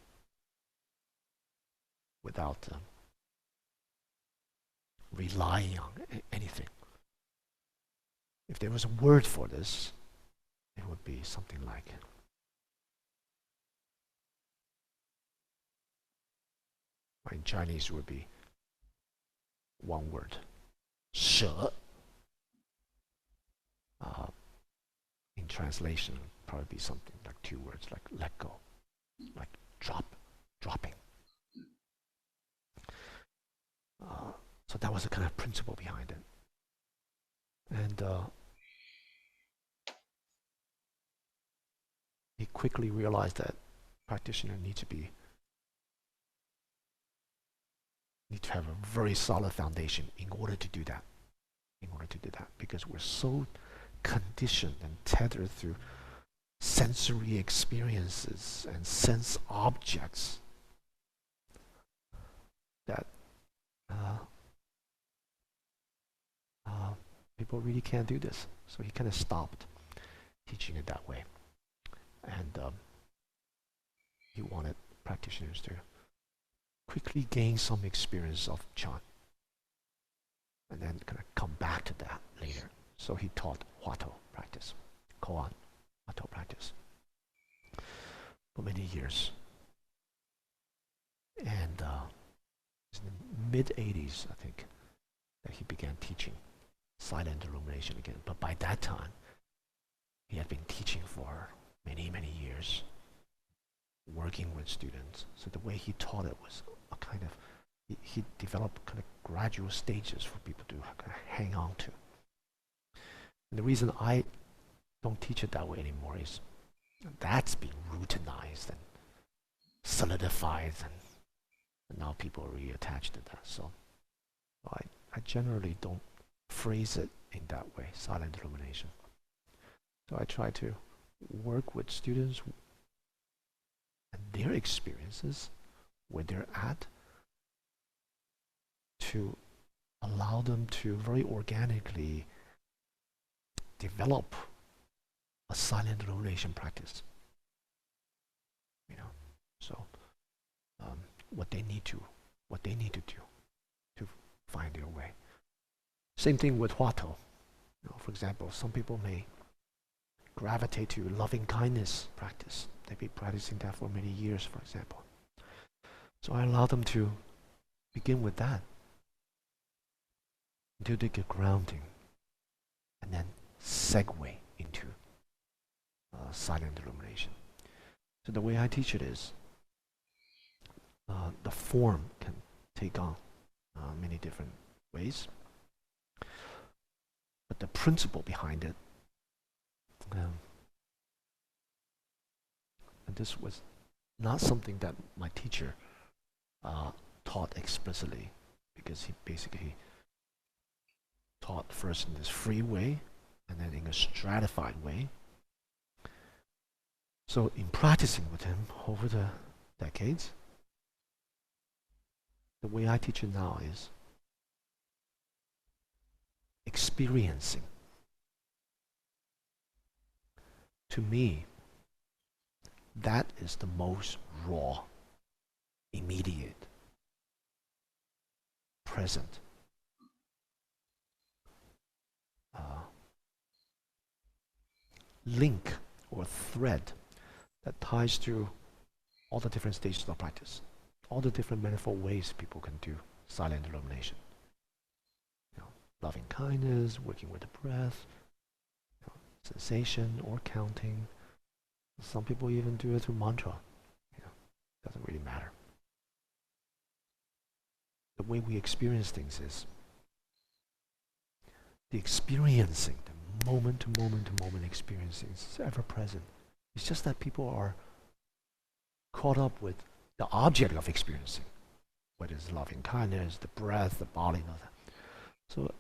without relying on anything. If there was a word for this, it would be something like in Chinese it would be one word, 舍. In translation, it would probably be something like two words, like let go, like dropping. So that was the kind of principle behind it. And he quickly realized that practitioner need to have a very solid foundation in order to do that. Because we're so conditioned and tethered through sensory experiences and sense objects that people really can't do this. So he kind of stopped teaching it that way. And he wanted practitioners to quickly gain some experience of Chan and then kind of come back to that later. So he taught Huatou practice, koan, Huatou practice for many years. And it's in the mid-80s, I think, that he began teaching silent illumination again. But by that time, he had been teaching for many, many years, working with students. So the way he taught it was a kind of, he developed kind of gradual stages for people to kind of hang on to. And the reason I don't teach it that way anymore is that's been routinized and solidified, and now people are really attached to that. So I generally don't phrase it in that way, silent illumination. So I try to work with students and their experiences, where they're at, to allow them to very organically develop a silent illumination practice. So what they need to do to find their way. Same thing with Huatou. For example, some people may gravitate to loving kindness practice. They've been practicing that for many years, for example. So I allow them to begin with that until they get grounding, and then segue into silent illumination. So the way I teach it is, the form can take on many different ways, but the principle behind it, and this was not something that my teacher taught explicitly, because he basically taught first in this free way and then in a stratified way. So in practicing with him over the decades, the way I teach it now is experiencing. To me, that is the most raw, immediate, present link or thread that ties through all the different stages of practice, all the different manifold ways people can do silent illumination. Loving kindness, working with the breath, sensation or counting. Some people even do it through mantra. Doesn't really matter. The way we experience things is the experiencing, the moment to moment to moment experiencing is ever present. It's just that people are caught up with the object of experiencing, whether it's loving kindness, the breath, the body, and all that. So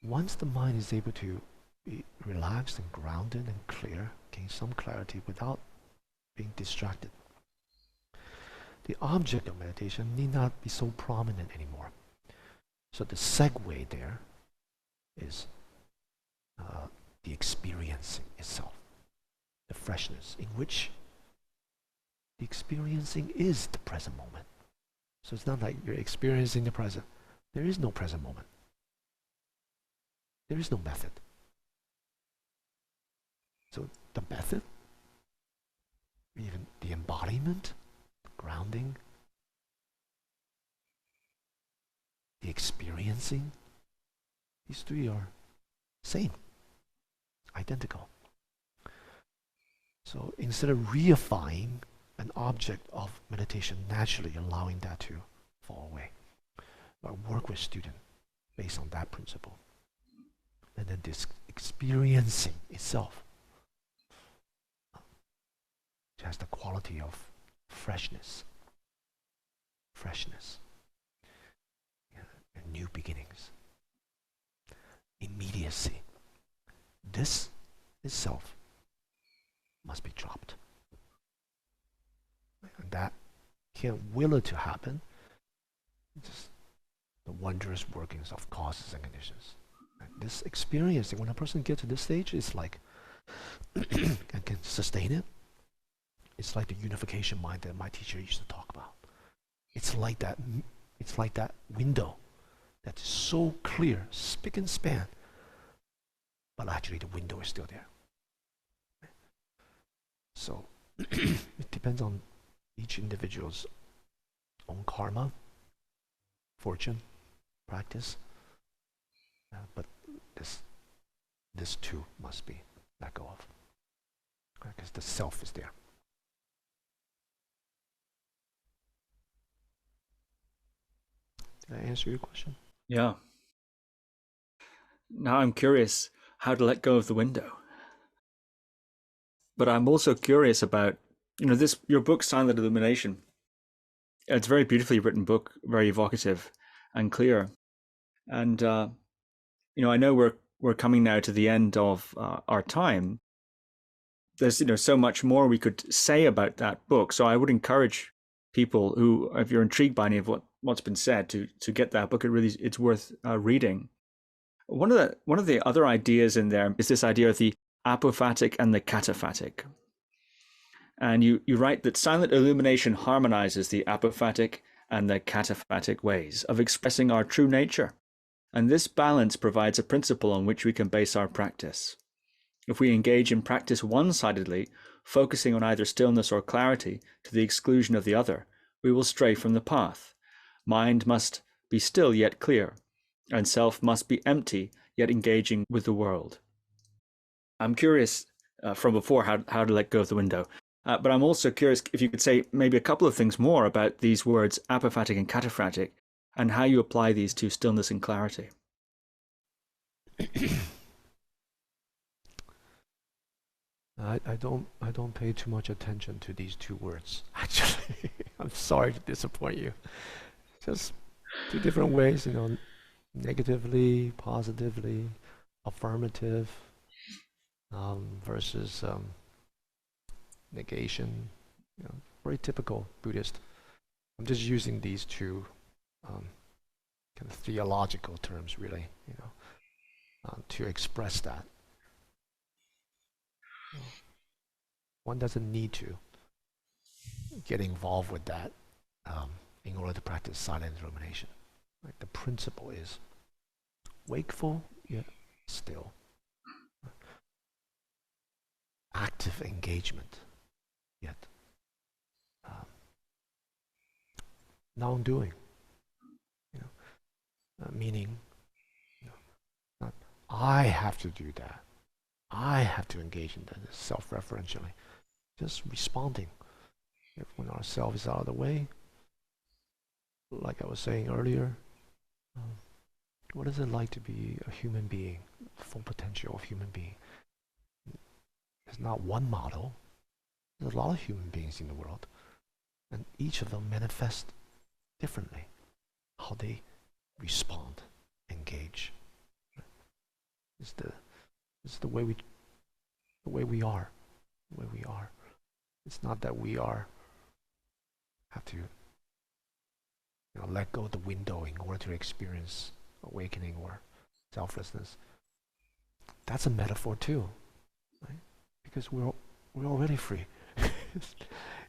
once the mind is able to be relaxed and grounded and clear, gain some clarity without being distracted, the object of meditation need not be so prominent anymore. So the segue there is the experiencing itself, the freshness in which the experiencing is the present moment. So it's not like you're experiencing the present. There is no present moment. There is no method. So the method, even the embodiment, the grounding, the experiencing, these three are same, identical. So instead of reifying an object of meditation, naturally allowing that to fall away, I work with students based on that principle. And then this experiencing itself has the quality of freshness, and new beginnings, immediacy. This itself must be dropped. And that can't will it to happen. It's just the wondrous workings of causes and conditions. And this experiencing, when a person gets to this stage, it's like and can sustain it. It's like the unification mind that my teacher used to talk about. It's like that window that's so clear, spick and span, but actually the window is still there. So it depends on each individual's own karma, fortune, practice, but this too must be let go of, because the self is there. Did I answer your question? Yeah. Now I'm curious how to let go of the window. But I'm also curious about, your book, Silent Illumination. It's a very beautifully written book, very evocative and clear. And, I know we're coming now to the end of our time. There's, so much more we could say about that book. So I would encourage people who, if you're intrigued by any of what's been said, to get that book. It's worth reading. One of the other ideas in there is this idea of the apophatic and the cataphatic. And you write that silent illumination harmonizes the apophatic and the cataphatic ways of expressing our true nature. And this balance provides a principle on which we can base our practice. If we engage in practice one-sidedly, focusing on either stillness or clarity to the exclusion of the other, we will stray from the path. Mind must be still yet clear, and self must be empty yet engaging with the world. I'm curious from before how to let go of the window, but I'm also curious if you could say maybe a couple of things more about these words apophatic and cataphatic and how you apply these to stillness and clarity. I don't pay too much attention to these two words, actually. I'm sorry to disappoint you. Just two different ways, negatively, positively, affirmative versus negation. Very typical Buddhist. I'm just using these two kind of theological terms, really, to express that. One doesn't need to get involved with that in order to practice silent illumination. Right? The principle is wakeful yet still. Active engagement yet non-doing. Meaning, not I have to do that. I have to engage in that self-referentially. Just responding. If when ourself is out of the way, like I was saying earlier, what is it like to be a human being, full potential of human being? There's not one model. There's a lot of human beings in the world, and each of them manifest differently how they respond, engage. It's the way we are. The way we are. It's not that we have to let go of the window in order to experience awakening or selflessness. That's a metaphor too, right? Because we're already free.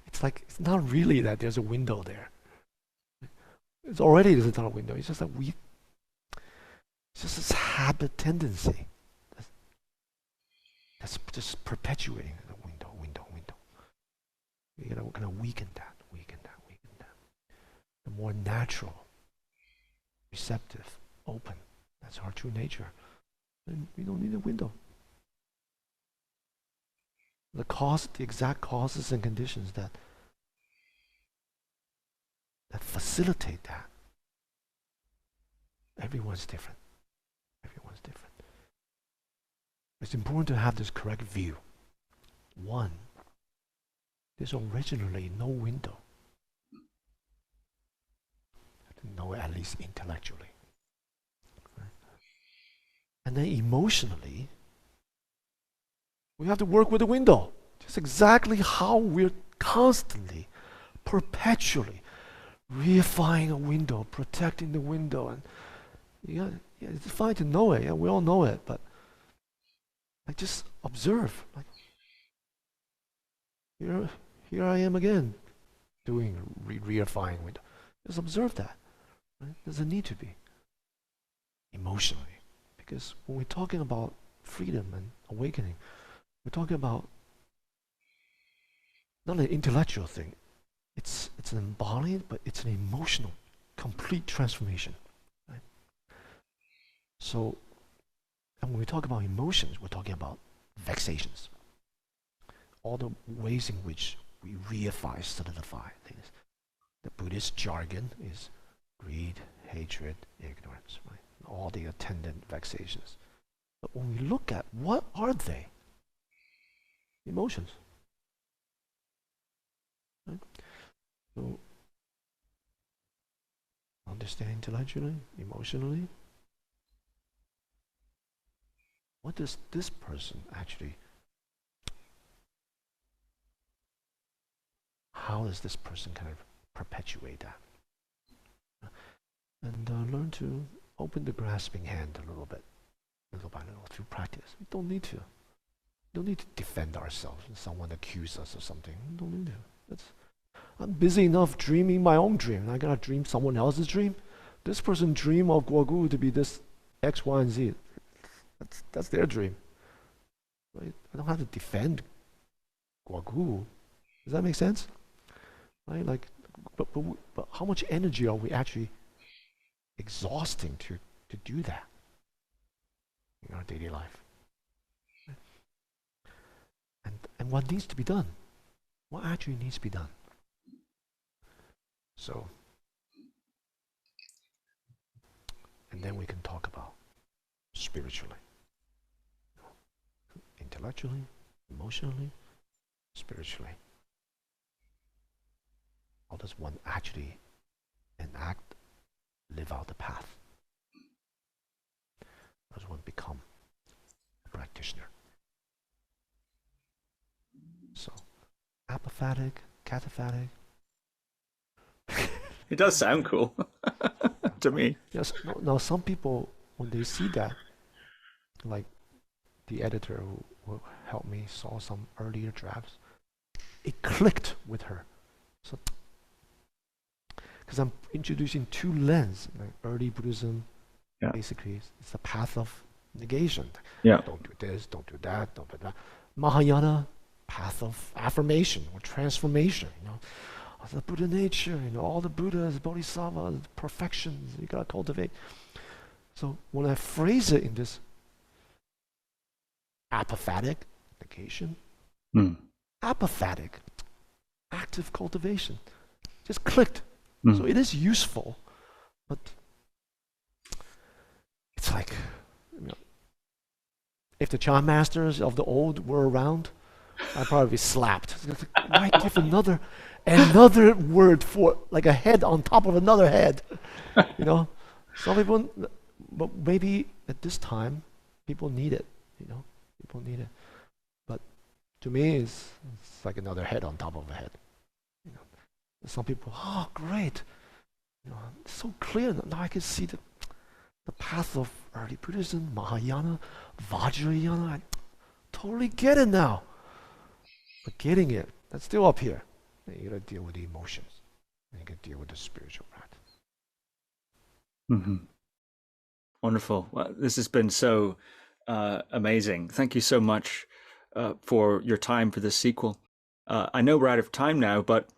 It's like it's not really that there's a window there. It's already there's not a window. It's just that it's just this habit tendency that's just perpetuating the window. You gotta kind of weaken that. The more natural, receptive, open, that's our true nature. And we don't need a window. The exact causes and conditions that facilitate that. Everyone's different. It's important to have this correct view. One, there's originally no window. Know it at least intellectually. Right? And then emotionally, we have to work with the window. Just exactly how we're constantly, perpetually reifying a window, protecting the window. And it's fine to know it. Yeah, we all know it, but just observe. Here I am again, doing reifying window. Just observe that. Right? There's a need to be emotionally, because when we're talking about freedom and awakening, we're talking about not an intellectual thing. It's an embodied, but it's an emotional, complete transformation. Right? So, and when we talk about emotions, we're talking about vexations. All the ways in which we reify, solidify things. The Buddhist jargon is greed, hatred, ignorance, right? All the attendant vexations. But when we look at what are they? Emotions. Right? So, understand intellectually, emotionally. What does this person actually, how does this person kind of perpetuate that? And learn to open the grasping hand a little bit, little by little, through practice. We don't need to. We don't need to defend ourselves when someone accuses us of something. We don't need to. I'm busy enough dreaming my own dream, and I gotta dream someone else's dream. This person dream of Guo Gu to be this X, Y, and Z. That's their dream. Right? I don't have to defend Guo Gu. Does that make sense? Right? But how much energy are we actually exhausting to do that in our daily life? And what needs to be done? What actually needs to be done? So, and then we can talk about spiritually, intellectually, emotionally, spiritually. How does one actually enact, live out the path? How does one become a practitioner? So, apophatic, cataphatic. It does sound cool to me. Yes. Now, some people, when they see that, like the editor who helped me, saw some earlier drafts, it clicked with her. So, because I'm introducing two lenses, like early Buddhism. Yeah. Basically, it's the path of negation. Yeah. Don't do this, don't do that, don't do that. Mahayana, path of affirmation or transformation. The Buddha nature, all the Buddhas, Bodhisattvas, perfections you gotta cultivate. So when I phrase it in this apophatic, negation, apophatic, active cultivation, just clicked. So it is useful, but it's like, if the Chan masters of the old were around, I'd probably be slapped. Why give another word for like a head on top of another head? Some people, but maybe at this time, people need it. People need it. But to me, it's like another head on top of a head. Some people, oh, great. It's so clear now. I can see the path of early Buddhism, Mahayana, Vajrayana. I totally get it now. But getting it, that's still up here. You gotta deal with the emotions. And you gotta deal with the spiritual practice. Wonderful. Well, this has been so amazing. Thank you so much for your time for this sequel. I know we're out of time now, but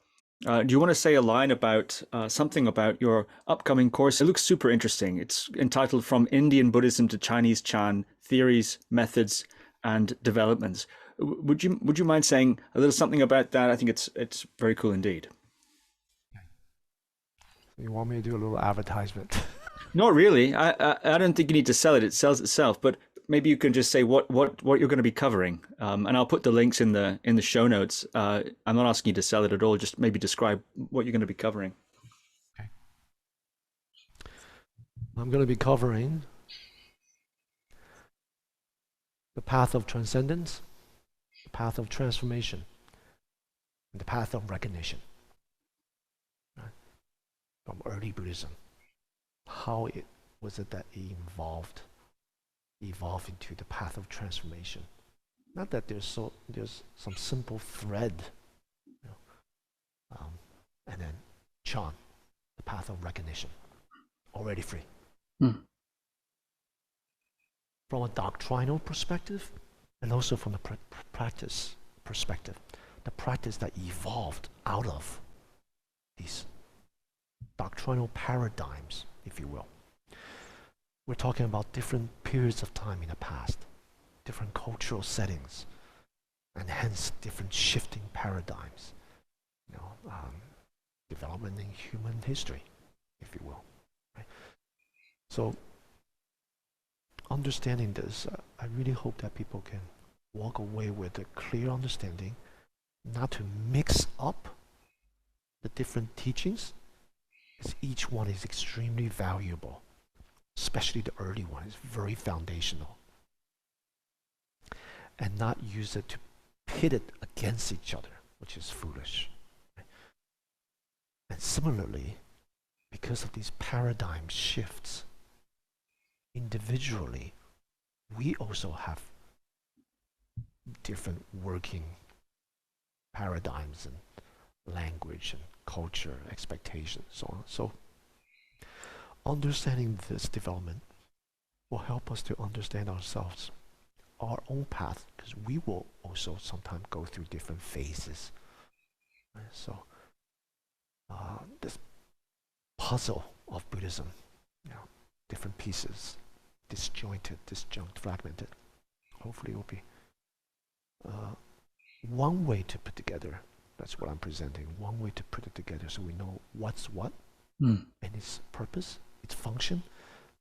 do you want to say a line about something about your upcoming course? It looks super interesting. It's entitled From Indian Buddhism to Chinese Chan, Theories, Methods, and Developments. Would you mind saying a little something about that? I think it's very cool indeed. You want me to do a little advertisement? Not really. I don't think you need to sell it. It sells itself. But maybe you can just say what you're going to be covering, and I'll put the links in the show notes. I'm not asking you to sell it at all. Just maybe describe what you're going to be covering. Okay. I'm going to be covering the path of transcendence, the path of transformation, and the path of recognition. Right? From early Buddhism, how it was it that it evolved into the path of transformation. Not that there's some simple thread, and then Chan, the path of recognition, already free. From a doctrinal perspective, and also from the practice perspective, the practice that evolved out of these doctrinal paradigms, if you will. We're talking about different periods of time in the past, different cultural settings, and hence different shifting paradigms, development in human history, if you will. Right? So, understanding this, I really hope that people can walk away with a clear understanding, not to mix up the different teachings, because each one is extremely valuable. Especially the early one is very foundational, and not use it to pit it against each other, which is foolish. Right? And similarly, because of these paradigm shifts, individually, we also have different working paradigms and language and culture, expectations, so on. So understanding this development will help us to understand ourselves, our own path, because we will also sometimes go through different phases. Right? So this puzzle of Buddhism, different pieces, disjointed, disjunct, fragmented, hopefully it will be one way to put together. That's what I'm presenting, one way to put it together so we know what's what and its purpose, its function,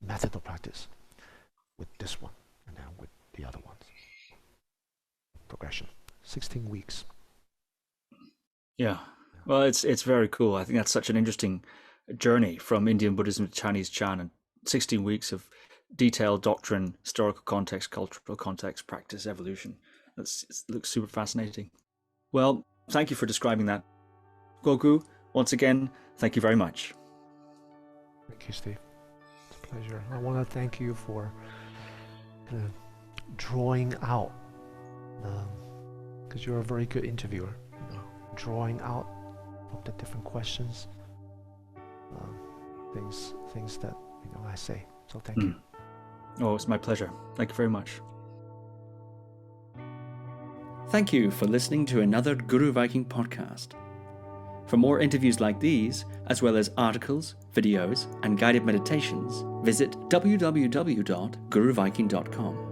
method of practice with this one and then with the other ones. Progression. 16 weeks. Yeah. Well, it's very cool. I think that's such an interesting journey from Indian Buddhism to Chinese Chan, and 16 weeks of detailed doctrine, historical context, cultural context, practice, evolution. It looks super fascinating. Well, thank you for describing that. Guo Gu, once again, thank you very much. Thank you, Steve. It's a pleasure. I want to thank you for drawing out, because you're a very good interviewer, drawing out of the different questions things that I say. So thank you. Oh, it's my pleasure. Thank you very much. Thank you for listening to another Guru Viking podcast. For more interviews like these, as well as articles, videos, and guided meditations, visit www.guruviking.com.